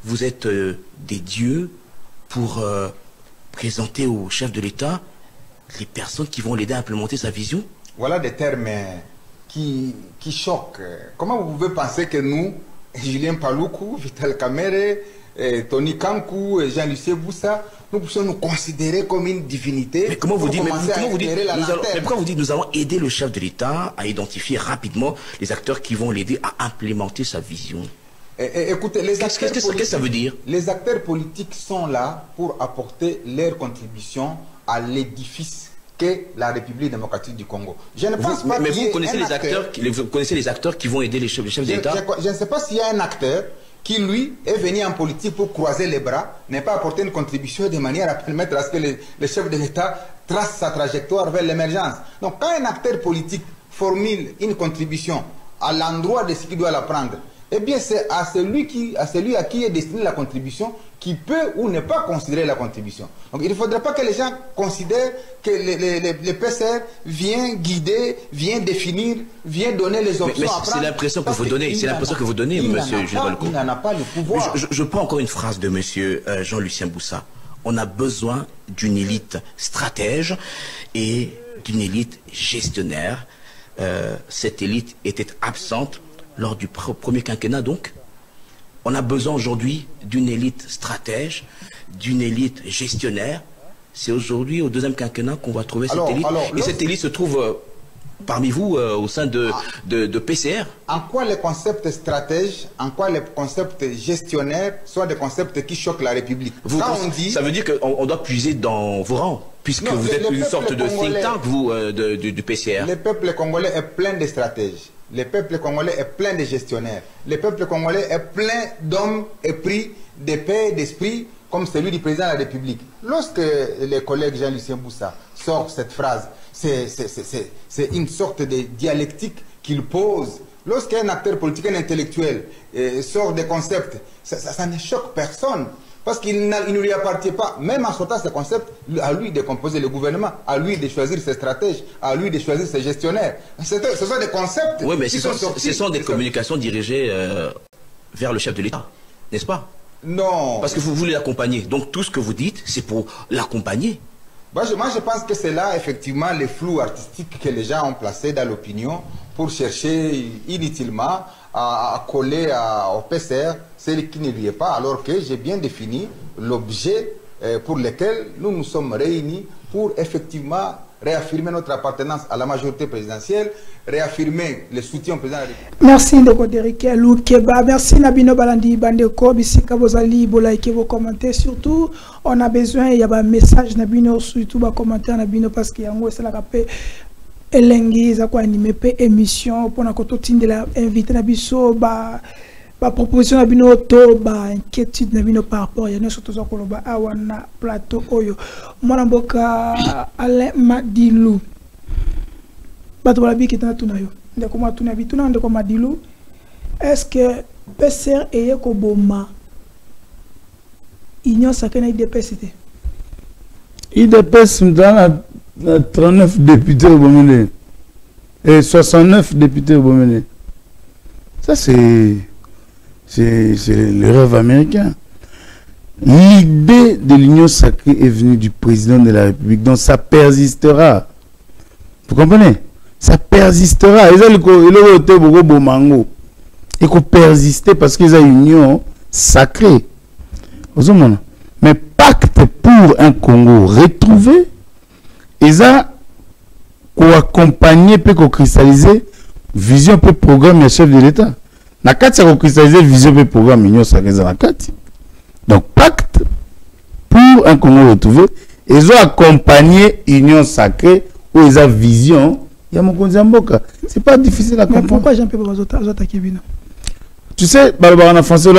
vous êtes des dieux pour présenter au chef de l'État les personnes qui vont l'aider à implémenter sa vision? Voilà des termes qui choquent. Comment vous pouvez penser que nous, Julien Paluku, Vital Kamerhe, Tony Kankou, Jean-Lucien Boussa, nous pouvons nous considérer comme une divinité. Mais comment vous dites, pourquoi vous dites nous allons aider le chef de l'État à identifier rapidement les acteurs qui vont l'aider à implémenter sa vision? Écoutez, qu'est-ce que ça veut dire? Les acteurs politiques sont là pour apporter leur contribution à l'édifice qu'est la République démocratique du Congo. Je ne pense pas. Mais vous connaissez vous connaissez les acteurs qui vont aider les chefs d'État? Je ne sais pas s'il y a un acteur qui, lui, est venu en politique pour croiser les bras, n'est pas apporté une contribution de manière à permettre à ce que le chef de l'État trace sa trajectoire vers l'émergence. Donc, quand un acteur politique formule une contribution à l'endroit de ce qu'il doit la prendre, eh bien, c'est à celui à qui est destinée la contribution qui peut ou ne pas considérer la contribution. Donc, il ne faudrait pas que les gens considèrent que le PCR vient guider, vient définir, vient donner les options à prendre. C'est l'impression que vous donnez, monsieur Général-Co. Il n'en a pas le pouvoir. Je prends encore une phrase de monsieur Jean-Lucien Boussa. On a besoin d'une élite stratège et d'une élite gestionnaire. Cette élite était absente lors du premier quinquennat, donc. On a besoin aujourd'hui d'une élite stratège, d'une élite gestionnaire. C'est aujourd'hui, au deuxième quinquennat, qu'on va trouver cette élite. Et cette élite se trouve parmi vous, au sein de PCR. En quoi les concepts stratèges, en quoi les concepts gestionnaires sont des concepts qui choquent la République? Ça veut dire qu'on doit puiser dans vos rangs, puisque vous êtes une sorte de think tank, vous, du PCR. Le peuple congolais est plein de stratèges. Le peuple congolais est plein de gestionnaires. Le peuple congolais est plein d'hommes épris de paix et d'esprit comme celui du président de la République. Lorsque les collègues Jean-Lucien Boussa sortent cette phrase, c'est une sorte de dialectique qu'il pose. Lorsqu'un acteur politique, un intellectuel sort des concepts, ça ne choque personne. Parce qu'il ne lui appartient pas, même en sortant ces concepts, à lui de composer le gouvernement, à lui de choisir ses stratèges, à lui de choisir ses gestionnaires. Ce sont des concepts. Oui, mais ce sont des communications dirigées vers le chef de l'État, n'est-ce pas? Non. Parce que vous voulez l'accompagner. Donc tout ce que vous dites, c'est pour l'accompagner. Moi, je pense que c'est là, effectivement, les flous artistiques que les gens ont placés dans l'opinion pour chercher inutilement à coller au PCR celle qui ne lui est pas, alors que j'ai bien défini l'objet pour lequel nous nous sommes réunis pour effectivement réaffirmer notre appartenance à la majorité présidentielle, réaffirmer le soutien au président de la République. Merci Ndeko Derrick Loukeba, merci Nabino Balandi Bandeko, Bisika Bozali, Bolaike vos commentaires. Surtout, on a besoin, il y a un message Nabino, surtout un commentaire Nabino parce qu'il y a un c'est la rappel. Elengi za ko animer pe émission pour na koto tindela invité na biso ba proposition na bino to ba inquiétude na bino par rapport ya nyonso toza koloba awa na plateau oyo mwana mboka Alain Madilu bato bala bi kitana tuna yo ndeko mwa tuna bituna ndeko Madilu est-ce que PCR eye ko boma union sakana IDPS IDPS dans 39 députés au Bomene et 69 députés au Bomene. Ça, c'est le rêve américain. L'idée de l'union sacrée est venue du président de la République, donc ça persistera. Vous comprenez? Ça persistera. Il faut persister parce qu'ils ont une union sacrée. Mais pacte pour un Congo retrouvé, ils ont accompagner peut cristalliser vision peut programme et chef de l'État. Na kati ya cristalliser vision peut programme union sacrée na kati. Donc pacte pour un Congo retrouvé, ils ont accompagné union sacrée où ils ont vision. Il y a mon Mboka. C'est pas difficile à comprendre. Pourquoi Jean-Pierre Bazota Kebino? Tu sais, en français, on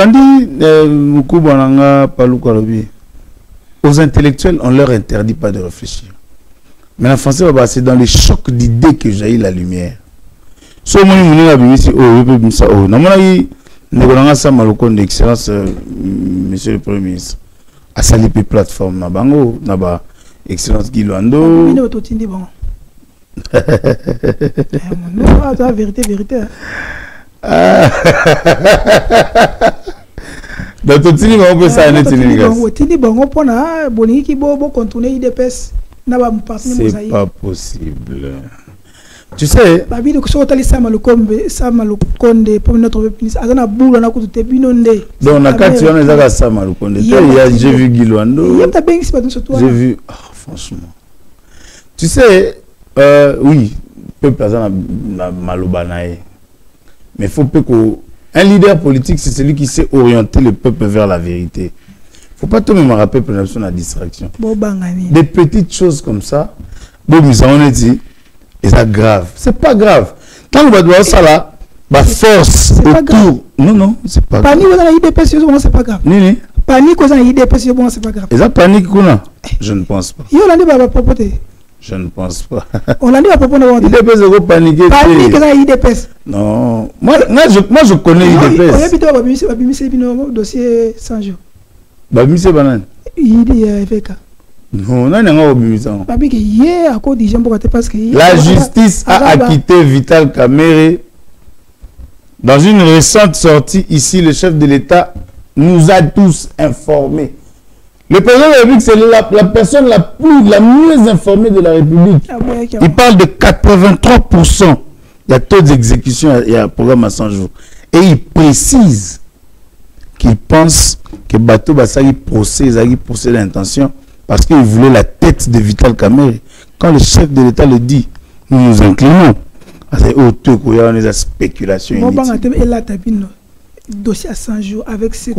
dit aux intellectuels, on leur interdit pas de réfléchir. Mais en français, c'est dans les chocs d'idées que jaillit la lumière. Si on a d'excellence, monsieur le Premier ministre, à Salipi plateforme, na bango, na ba excellence Guiloando. Vérité. Donc tout tini on peut ça net tini gars. Tini bango pona boni ki bo contourner IDPS na ba partenaire mosaïque. C'est pas possible. Tu sais, babi de ko tali sama le konde pour notre ministre azana boula na kutu tebino nde. Donc na kati on ezaka sama le konde. J'ai vu Guiloando. Y'a ta bengi c'est pas sur toi. J'ai vu franchement. Tu sais oui, peuple azana malobanae. Mais il faut pas qu'un leader politique, c'est celui qui sait orienter le peuple vers la vérité. Il ne faut pas tout me rappeler pour la distraction. Des petites choses comme ça, nous avons dit, et ça grave. C'est pas grave. Tant que vous avez ça là, la force autour. Non, c'est pas grave. Panique, c'est pas grave. Nini? Panique, c'est pas grave. Et ça, panique, je ne pense pas. Je ne pense pas. On l'a dit à propos de l'IDPS. Il paniquer. Panique, IDPS. Non. Moi, je connais l'IDPS. On a plutôt un dossier 100 jours. Babimisi Banane. Il est FK. Non, non, non, non. La justice a acquitté Vital Kamerhe. Dans une récente sortie ici, le chef de l'État nous a tous informés. Le président de la République, c'est la personne la mieux informée de la République. Il parle de 83%. Il y a taux d'exécution, il y a un programme à 100 jours. Et il précise qu'il pense que Bato Bassagi procède d'intention parce qu'il voulait la tête de Vital Kamerhe. Quand le chef de l'État le dit, nous nous inclinons. C'est autre qu'il y a des spéculations inutiles. Dossier à 100 jours avec ces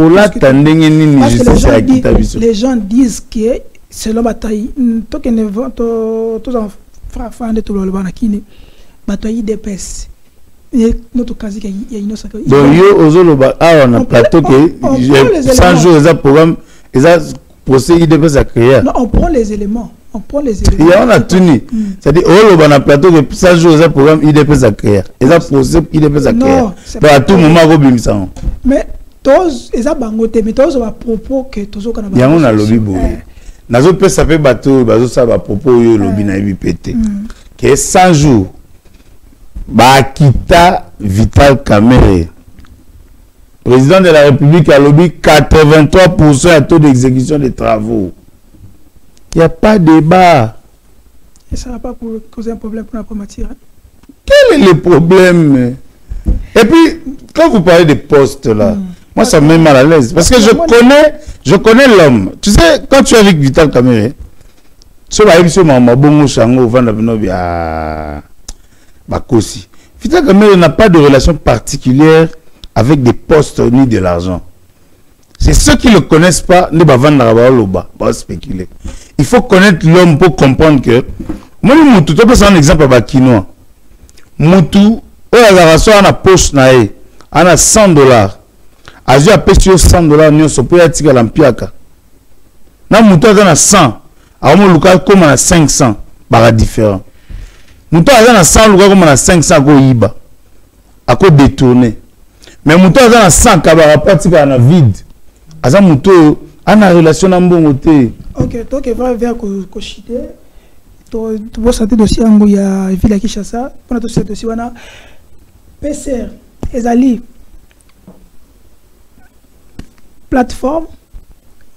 les gens disent que selon bataille tout que ne vont tous en frappant de tout le banakini bataille DPS notre cas il y a une autre donc yo ozoloba on a plateau que 100 jours les programme les procès IDPS à créer. Non, on prend les éléments. Il y a on a tenu. C'est-à-dire, on a plateau que 100 jours, les programme IDPS à créer. Les procès IDPS à créer. À tout moment, on mais tous, ils ont bangoté, mais tous ont à propos que tous ont il y a un lobby. Nazo peut ça fait bateau, bateau ça va propos yo lobby na pété. Que 100 jours, ba kita Vital Kamerhe. Président de la République a lobby 83% à taux d'exécution des travaux. Il n'y a pas de débat. Et ça ne va pas causer un problème pour la matière. Quel est le problème? Et puis, quand vous parlez des postes là, moi ça me met mal à l'aise. Parce que je connais l'homme. Tu sais, quand tu es avec Vital Kamerhe, Vital Kamerhe n'a pas de relation particulière avec des postes ni de l'argent. C'est ceux qui ne le connaissent pas, ne pas spéculer. Il faut connaître l'homme pour comprendre que moi, Moutou, tu peux un exemple à Bakinois. Moutou, on a poche nae, on a $100. Azu a payé $100, nous sommes prêts à tirer l'ampiaka. Na Moutou a 100, à mon local comme on a 500, bah différent. Moutou a 100 local comme on a 500 go iba, à quoi détourner. Mais Moutou a 100 kabara pratique à la vide. Aza Moutou a une relation à bon côté. Ok, donc il va vers Kochite. Tu vois ça dossier en Goya Villa Kinshasa. Pour notre dossier on a PCR, Ezali, plateforme,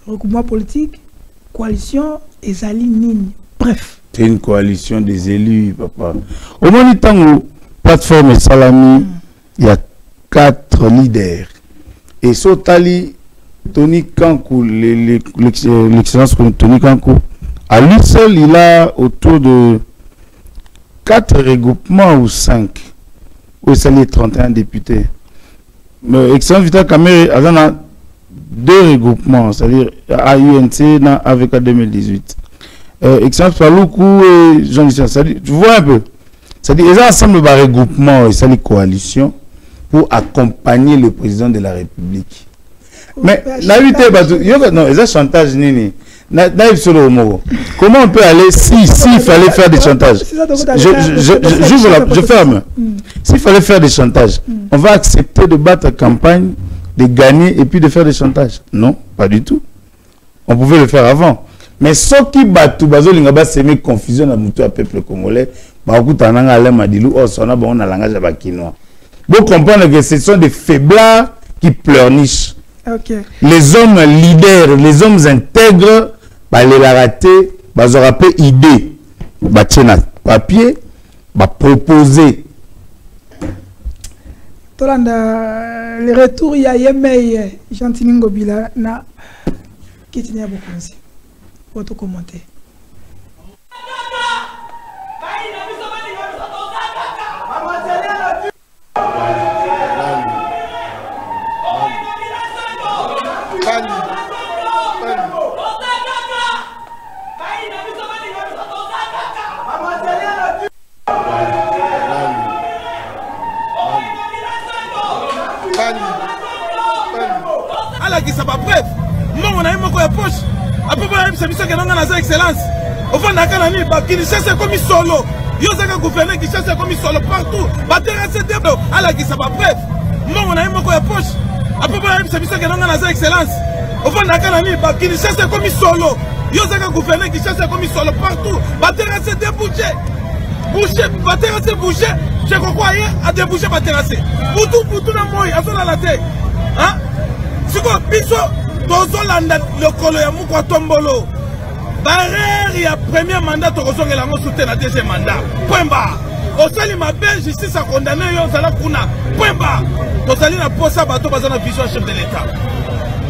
regroupement politique, coalition, Ezali Nini. Bref. C'est une coalition des élus, papa. Au moment où plateforme et Salami, il y a 4 leaders. Et Sotali, Tony Kankou, l'excellence Tony Kankou, À lui seul, il a autour de 4 regroupements ou 5. Où il y a 31 députés. Mais Excellence Vital Kamerhe a 2 regroupements, c'est-à-dire AUNC dans AVK 2018. Excellence Paloukou et Jean-Lucien, tu vois un peu. C'est-à-dire ils ont ensemble de regroupements et une coalition pour accompagner le président de la République. Mais la lutte non, ils ont chantage nini. Comment on peut aller s'il fallait faire des chantages? Je ferme. S'il fallait faire des chantages, on va accepter de battre la campagne, de gagner et puis de faire des chantages? Non, pas du tout. On pouvait le faire avant. Mais ce qui bat tout, c'est une confusion dans le peuple congolais. Vous comprenez que ce sont des faiblards qui pleurnichent. Okay. Les hommes leaders, les hommes intègres, les rater, ils auront pas idée, papier, proposer. Le retour, il y a Yemei, Gentini Ngobila, na Kitine Abokonzi. Votre commentaire. Qui ça va bref, moi on a eu mon poche. Après c'est monsieur qui n'a pas excellence. Au fond d'Akanani, qui cherche comme solo. Yosaka gouverner qui cherche comme solo partout. Baterasser des blocs. Alors qui ça va bref, moi on a eu mon poche. Après c'est monsieur qui n'a pas excellence. Au fond d'Akanani, qui cherche comme solo. Yosaka gouverner qui cherche comme solo partout. Baterasser des budgets. Boucher, baterasser boucher. Je crois à déboucher baterasser. Poutou na moi, à son à la tête. Hein? Si quoi, biso, tozolanda le colo ya mukwa tombolo. Barrière, il y a premier mandat, tozolanda la soutien na deuxième mandat. Point barre. Au sali ma belle justice a condamné yon sala kuna. Point barre. Tozali na posa bato bazana vision chef de l'État.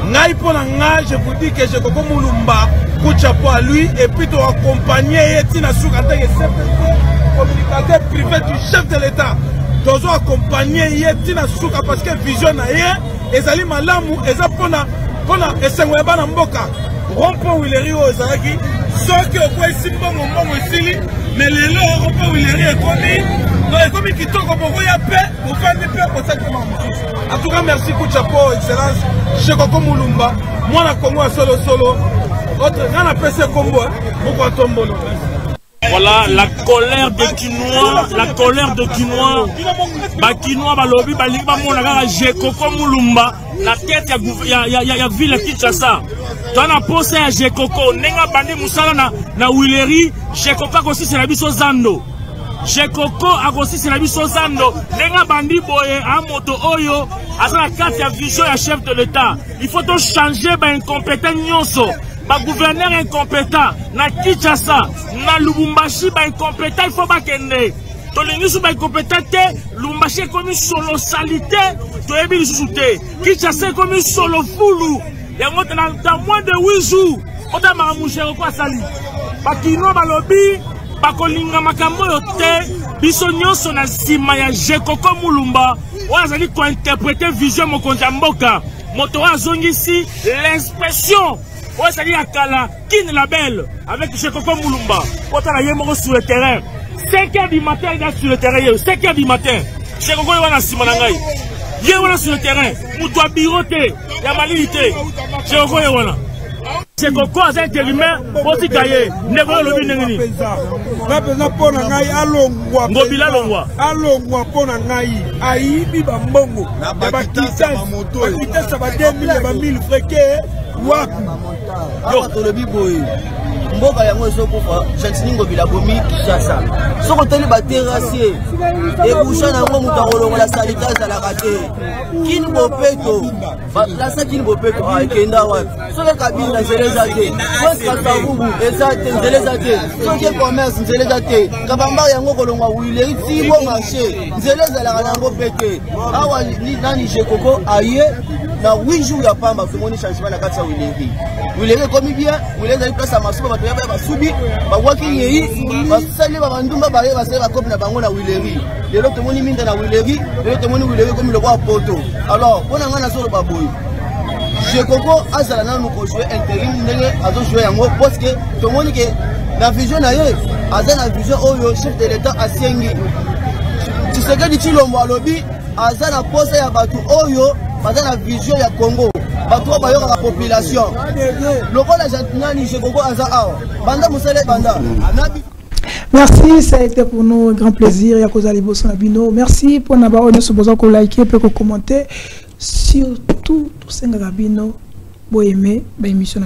Ngai pona nga, je vous dis que je koko mulumba, coup de chapeau à lui, et puis tu accompagner Yetina Soukata, communicateur privé du chef de l'État. Tu dois accompagner Yetina Soukata parce que vision na ye. Ezali malamu eza pona esengo bana mboka rompo wileri o ezalaki soki okwa isimbongo mbongo esili mais lelo rompo wileri ekomi kitoko boko ya pe ofandi pe kosaki mamususu. En tout cas merci coup de chapeau excellence Chekoko Mulumba mwana Kongo ya solo autre ngana pese kombo moko tombolo. Voilà la colère des Kinois, Bakinois balobi balingi bamona kaka Chekoko Mulumba la tête ya ville Kinshasa. Tona posa ya Chekoko nenga bandi musala na Wileri Chekoko akosi c'est la biso zando. Chekoko akosi c'est la biso zando nenga bandi boye a moto oyo asa la carte ya vision ya chef de l'État. Il faut donc changer ba incompétent nyonso. Ba gouverneur incompétent na Kinshasa na Lubumbashi ba incompétent il faut ba kende to lingi su ba incompétent Lubumbashi comme solo salité to ebi lisusu te Kinshasa comme solo fulu yango dans moins de 8 jours ota mamushe ko asali ba kino ba lobi ba kolinga makambo yo te biso nyonso na sima ya Chekoko Mulumba oya zali ko interpréter vision mokonzi mboka moto azongisi l'expression. Ouais, ça dit à Kala, Kin la belle, avec Chekoko Mulumba. Pourtant, il y a sur le terrain. 5h du matin, il est sur le terrain. 5h du matin. Chekoko est là, Simanangaï. Il est là sur le terrain. Moutoua biroté. Il y a malité. Chekoko est là. Chekoko a un intérimaire. Aussi caillé. Négo le binengini. La pesa pona ngai alongwa. Ngobila longwa. Alongwa pona ngai. Aibi bambongo. Ba kitasa moto. Ba kitasa ba 2000 ba 1000 freke. Waku. Yo tolobi boy. Mboka yango ezokufa Gentini Ngobila bomi Kinshasa. Soko teli ba terrassier. E boucha na ngo mutakolo la salita za la raté. Kin bopeto. La sa kin bopeto a kenda wa. Soko kabinda zeleza te. West Kasavubu ezate zeleza te. Soko commerce zeleza te. Kabamba yango kolongwa Wileri ti bo marché. Zeleza la rango pete. Awa ni nani Chekoko aye na 8 jours ya pamba tomoni changement na kati ya Wileri komi bien Wileri ali place ya masuba bato ya basubi bawaki yei basali bandumba baye basali bakopi na bango na Wileri lelo tomoni minda na Wileri lelo tomoni Wileri komi lokwa poto alors pona ngana solo baboy Jekoko azala nanu ko jouer intérim ndenge azo jouer yango parce que tomoni ke la vision na ye azana vision oyo chef de l'état asiengi Tshisekedi Tshilombo alobi azana pose ya batu oyo bazana vision ya Congo batu bayoka la population lokola jantinani Jekoko aza awa banda musale banda nabi. Merci, ça a été pour nous un grand plaisir. Merci pour nous avoir liké, pour commenter. Surtout, tout ce que vous aimé l'émission.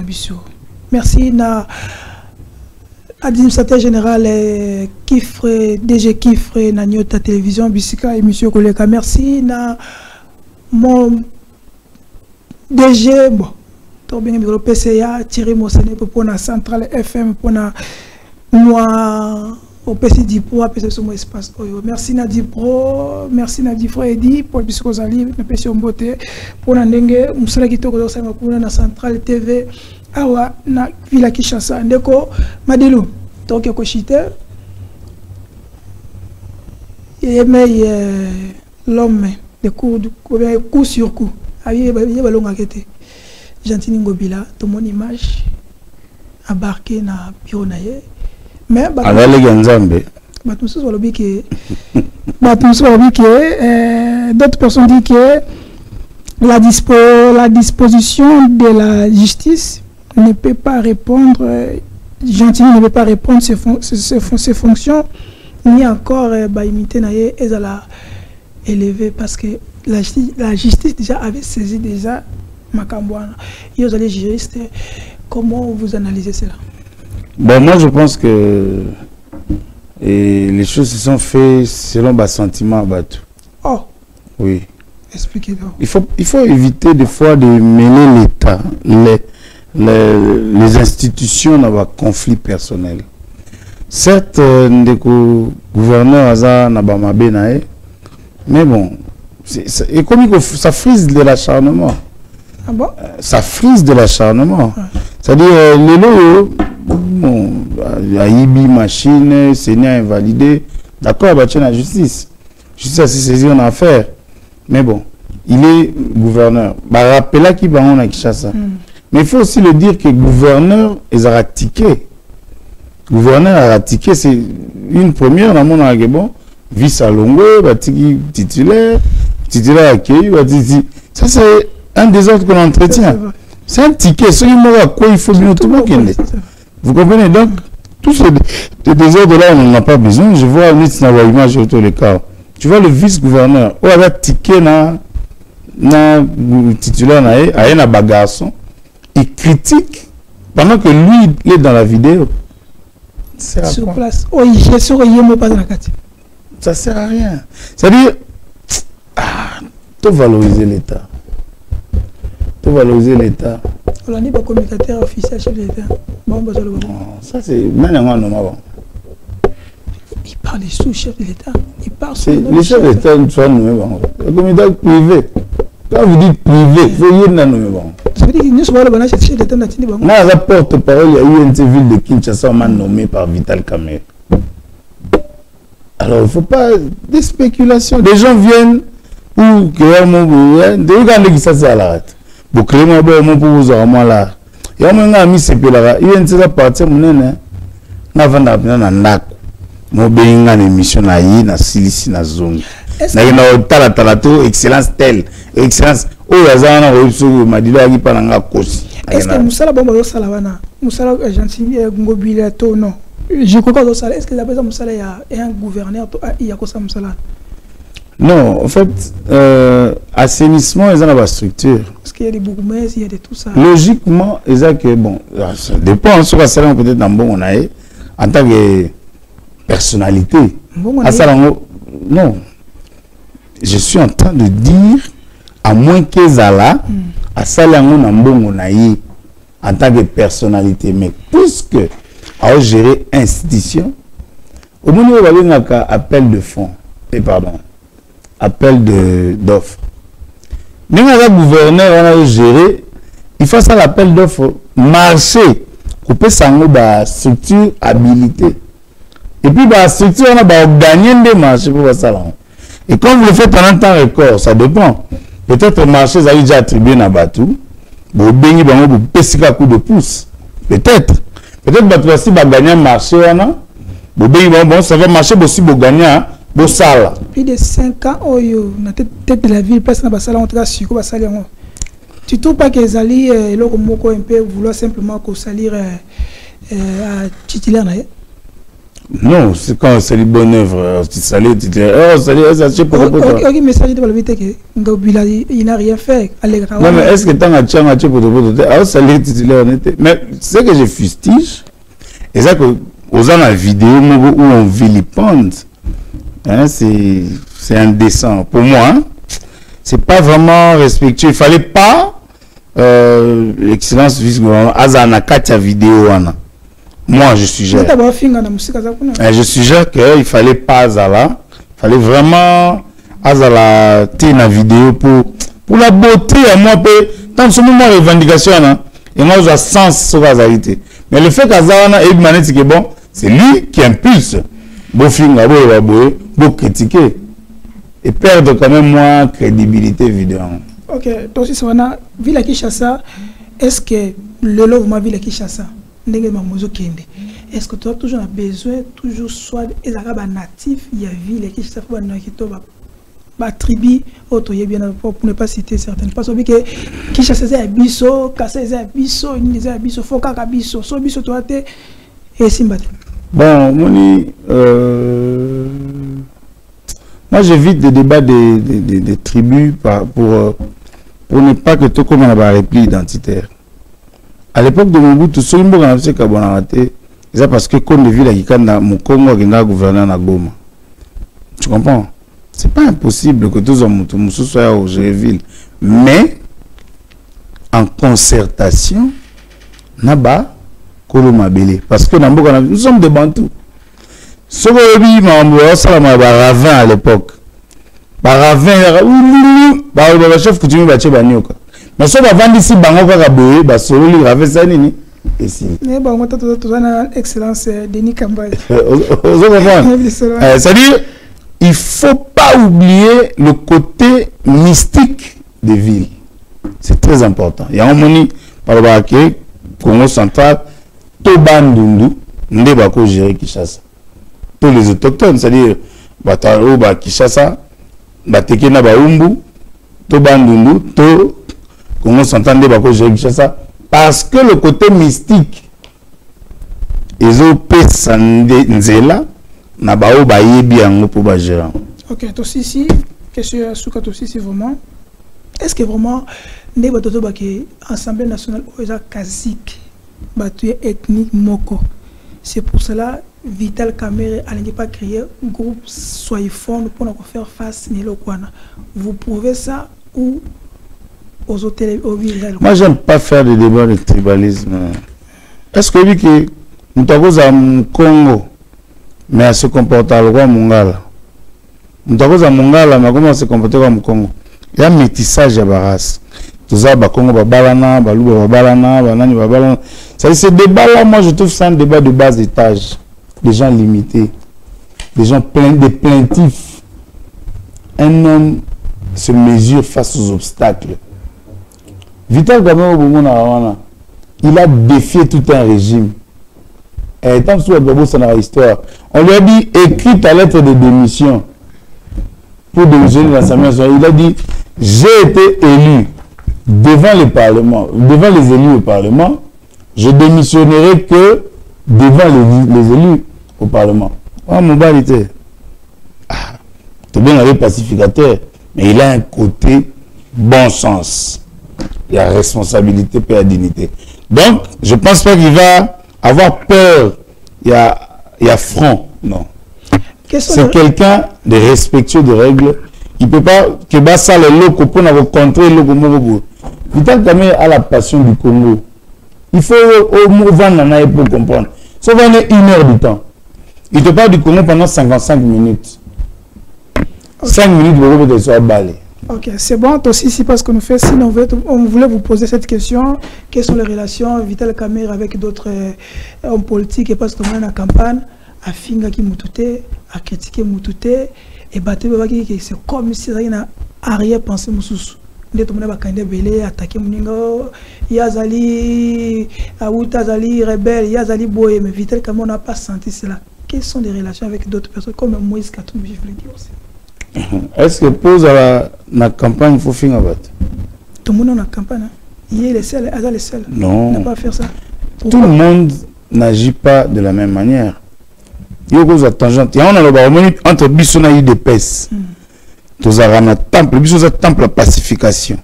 Merci à l'administrateur général Kifre, DG Kifre, Nanyota Télévision, Bissika et Monsieur Koleka. Merci à mon DG, bon, PCA, Thierry Mossene pour la centrale FM, pour la moi au PC Dipro à PC sur mon espace. Merci Nadipro, merci Nadipro Edi pour le biscuit Zali, le PC Ombote pour la dengue, musala kitoko dans sa makuna na centrale TV awa na Villa Kinshasa. Ndeko Madilu, donc kochite et l'homme de coup sur coup. Aïe balonga kete. Gentini Ngobila, ton mon image embarqué na bureau na ye. Mais d'autres personnes disent que la disposition de la justice ne peut pas répondre, Gentini ne peut pas répondre ses fonctions, ni encore imiter naye et la élever parce que la justice déjà avait saisi déjà Makambouana. Et vous allez juristes, comment vous analysez cela? Bon, moi je pense que les choses se sont faites selon mes sentiments à Batou. Oh. Oui. Expliquez-nous. Il faut éviter des fois de mêler l'État, les institutions dans un conflit personnel. Certes, le gouverneur Aza Nabama Benae, mais bon, et comme ça frise de l'acharnement. Ah bon? Ça frise de l'acharnement. Ouais. C'est-à-dire, les lots, bon, Aïbi, machine, Seigneur invalidé, d'accord, il y a la justice. Justice a saisi en affaire. Mais bon, il est gouverneur. Bah, rappelez-la qui va en Kinshasa. Mais il faut aussi le dire que gouverneur est ratiqué. Gouverneur a ratiqué, c'est une première dans mon argument. Vice à Longo, titulaire accueilli, ça c'est un des autres qu'on entretient. C'est un ticket, c'est à quoi il faut bien tout le monde. Vous comprenez donc, tous ces désordres-là, on n'en a pas besoin. Je vois une image autour des cas. Tu vois le vice-gouverneur, où il y a un ticket titulaire, il y a un bagarson, il critique pendant que lui, il est dans la vidéo. Sur place. Oh, il est sur le pas dans la carte. Ça ne sert à rien. C'est-à-dire, tout valoriser l'État. Tout valoriser l'État. On a dit que le communicateur officiel chef de l'État. Ça, c'est maintenant. Il parle des sous-chefs de l'État. Il parle les chefs de l'État sont nommés. Le communicateur privé. Quand vous dites privé, il faut y aller nommé. Ça veut dire que nous sommes là, chef de l'État. Dans la porte-parole, il y a eu une ville de Kinshasa nommée par Vital Kamerhe. Alors, il ne faut pas des spéculations. Des gens viennent ou que des gens qui à la rate. Pour créer mon bon pour vous avoir là. Il y a un ami qui là. Il y a une partie de mon avant d'avoir une émission na silisi na zone. Na talato excellence telle excellence. Oh yazana reçu madilo aki pananga kosi. Est-ce que Moussala bomba sala wana? Moussala Gentini Ngobila to non. Je crois que ça est-ce que la personne Moussala est un gouverneur il y a quoi ça Moussala? Non, en fait, assainissement, ils ont la structure. Parce qu'il y a des bourgmestres, il y a de tout ça. Logiquement, ils ont que, bon, ça dépend, sur la salle, peut-être dans bon, on a en tant que personnalité. Bon, non. Je suis en train de dire, à moins qu'ils là, à salle, on a en tant que personnalité. Mais puisque, à gérer institution, au moment où on a appel de fonds, et pardon, appel d'offres. Nous avons gouverneur, on a géré. Il faut ça l'appel d'offres marché. Couper sa structure habilité. Et puis, la structure, on a gagné des marchés pour ça. Et quand vous le faites en un temps record, ça dépend. Peut-être le marché, ça a déjà attribué à Batou. Vous bénissez, vous pèsez un coup de pouce. Peut-être. Peut-être que vous avez gagné un marché. Vous bénissez, ça va marcher aussi pour gagner un salle. Plus de 5 ans, on a tête de la ville, parce que on a su que ça tu ne trouves pas que les alliés, un peu vouloir simplement salir titulaire? Non, c'est quand c'est une bonne œuvre. Tu salis titulaire. Oh, salut, ça c'est pour ok, mais ça, il n'a rien fait. Non, mais est-ce que tu as un tchang pour salir titulaire? Mais ce que je fustige, et ça que aux gens la vidéo où on vilipende, hein, c'est indécent. Pour moi, hein, c'est pas vraiment respectueux. Il fallait pas l'excellence vice-gouvernement Azana Katia vidéo. Moi, je suggère. Je suggère qu'il fallait pas Azala. Il fallait vraiment Azala la vidéo pour la beauté. Moi, dans ce moment de revendication, et moi, j'ai sens sur la vérité. Mais le fait qu'Azala est bon, c'est lui qui impulse. Beau film, beau critiquer. Et perdre quand même moins crédibilité, évidemment. Ok, donc si on a Ville à Kinshasa, est-ce que le logement Ville à Kinshasa, est-ce que tu as toujours besoin, toujours soit des natifs, il y a Ville à Kinshasa, il tribu, pour ne pas citer certaines. Parce que Kinshasa c'est un bisso, Kassa c'est un bisso, il y a un bisso, Foka c'est un bisso, so bisso toi et Simbate. Bon, moi j'évite des débats des tribus pour ne pas que tout comme on a un repli identitaire. À l'époque de Mobutu, tout le monde a fait Kabonarate, c'est parce que comme les villes qui ont mon Congo a gouverné à Goma. Tu comprends? C'est pas impossible que tous les gens soient au Géville, mais en concertation, Naba, Kolomabele, parce que nous sommes des Bantous. Ce que Ravin à l'époque, le chef coutumier va Banyoka. Mais ce que vous ici, Bangoka solo Ravin Sanini. Excellence Denis Kambay. C'est-à-dire, il ne faut pas oublier le côté mystique des villes. C'est très important. Il y a un moment, par le Congo central, Tobandundu, Ndebako géré Kinshasa. Tous les autochtones, c'est-à-dire Bataro, Kinshasa, Batekena, Baumbu, Tobandundu, To, Congo central, Ndebako géré Kinshasa. Parce que le côté mystique, ils ont payé Nzela, Nabao Bayebi Ango pour Bagérer. Ok, toi ici, question à Souka, c'est vraiment. Est-ce que vraiment, l'Assemblée nationale est quasique, ethnique Moko? C'est pour cela Vital Kamerhe n'a pas créé un groupe Soyez fort pour faire face à l'Okwana. Vous prouvez ça ou aux hôtels au village? Moi, j'aime pas faire des débats de tribalisme. Est-ce que nous avons un Congo, mais à se comporter comme Mongala? Nous avons un Mongala, mais comment se comporter comme Congo? Il y a un métissage à Baras. Tout ça, Congo, Babalana, Balouba, Babalana, Banani, Babalana. Ces débats-là, moi, je trouve ça un débat de bas étage. Des gens limités, des gens des plaintifs. Un homme se mesure face aux obstacles. Vital Kamerhe, il a défié tout un régime. Et tant que c'est dans l'histoire, on lui a dit écris ta lettre de démission pour démissionner de l'Assemblée nationale. Il a dit j'ai été élu devant le Parlement, devant les élus au Parlement, je démissionnerai que devant les élus au Parlement. Ah, mon balité. C'est bien un pacificateur, mais il a un côté bon sens. Il y a responsabilité et la dignité. Donc, je ne pense pas qu'il va avoir peur. Il y a front. Non. C'est quelqu'un de respectueux des règles. Il ne peut pas que ça le loco pour rencontrer le loco. Vital Kamerhe a la passion du Congo. Il faut au mouvement pour comprendre. Ça va aller 1 heure du temps. Il te parle du Congo pendant 55 minutes. 5 minutes, vous pouvez être balayé. Ok, c'est bon, aussi si parce que nous fait, sinon on voulait vous poser cette question, quelles sont les relations Vital Kamerhe avec d'autres hommes politiques et parce que dans la campagne, à finga qui moutouté, à critiquer moutouté, et battre c'est comme si il y a arrière-pensée moussous. Tout le monde va belé attaquer Mouningo, Yazali, Aoutazali, rebelle, Yazali Boye, mais Vital Kamerhe n'a pas senti cela. Quelles sont les relations avec d'autres personnes comme Moïse Katumbi, je voulais dire aussi. Est-ce que pose à la campagne, il faut finir avec tout le monde dans la campagne, il est le seul, il est le seul. Non. Ne pas faire ça. Tout le monde n'agit pas de la même manière. Il y a une tangente. Il y a un entre Bissona et UDPS. Tous un temple, Bissona temple la pacification.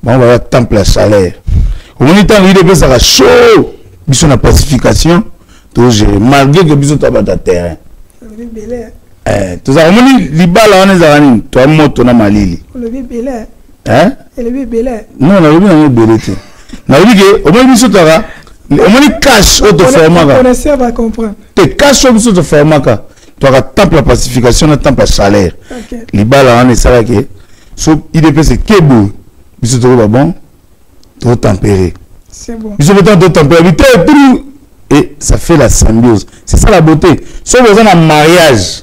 Bon, on va temple la chaleur. Au moment où l'UDPS sera chaud, Bissona pacification. Malgré que Bissona tabac à terrain. Tout ça, on dit libala on est à toi moto na malili. Le bébé hein? Le bébé non, on a le bébé. Na dit que au moins biso tara, au moins cash auto format. On essaie de comprendre. Te cash auto format ka. Toi temple la pacification, na temple la chaleur. OK. Libala on est ça que so IDP c'est kebo. Biso to ba bon. Trop tempéré. C'est bon. Biso besoin de tempérité et ça fait la symbiose. C'est ça la beauté. Si vous avez un mariage,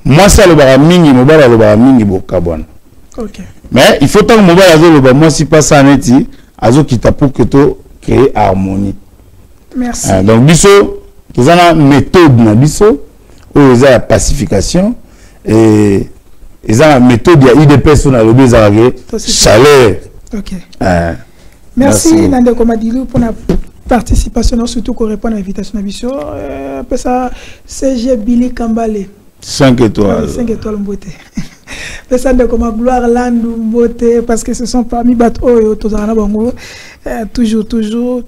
moi ça le baramingi, le baramingi bokabon. OK. Mais il faut tant que mobile azo le moi si pas ça neti, azo kita pour que to créer harmonie. Merci. Donc biso, ils ont une méthode na biso où ils ont la pacification et ils ont une méthode ya IDPS on a le besoin chaleur. OK. Merci Nande Komadilu pour la participation, surtout qu'on répond à l'invitation à Bisso. Ça, CG Billy Kambale. 5 étoiles. 5 étoiles en beauté. Ça de comme gloire land beauté parce que ce sont parmi bateaux et autozana bango. Toujours,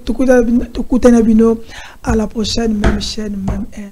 tout coup à la prochaine, même chaîne, même air.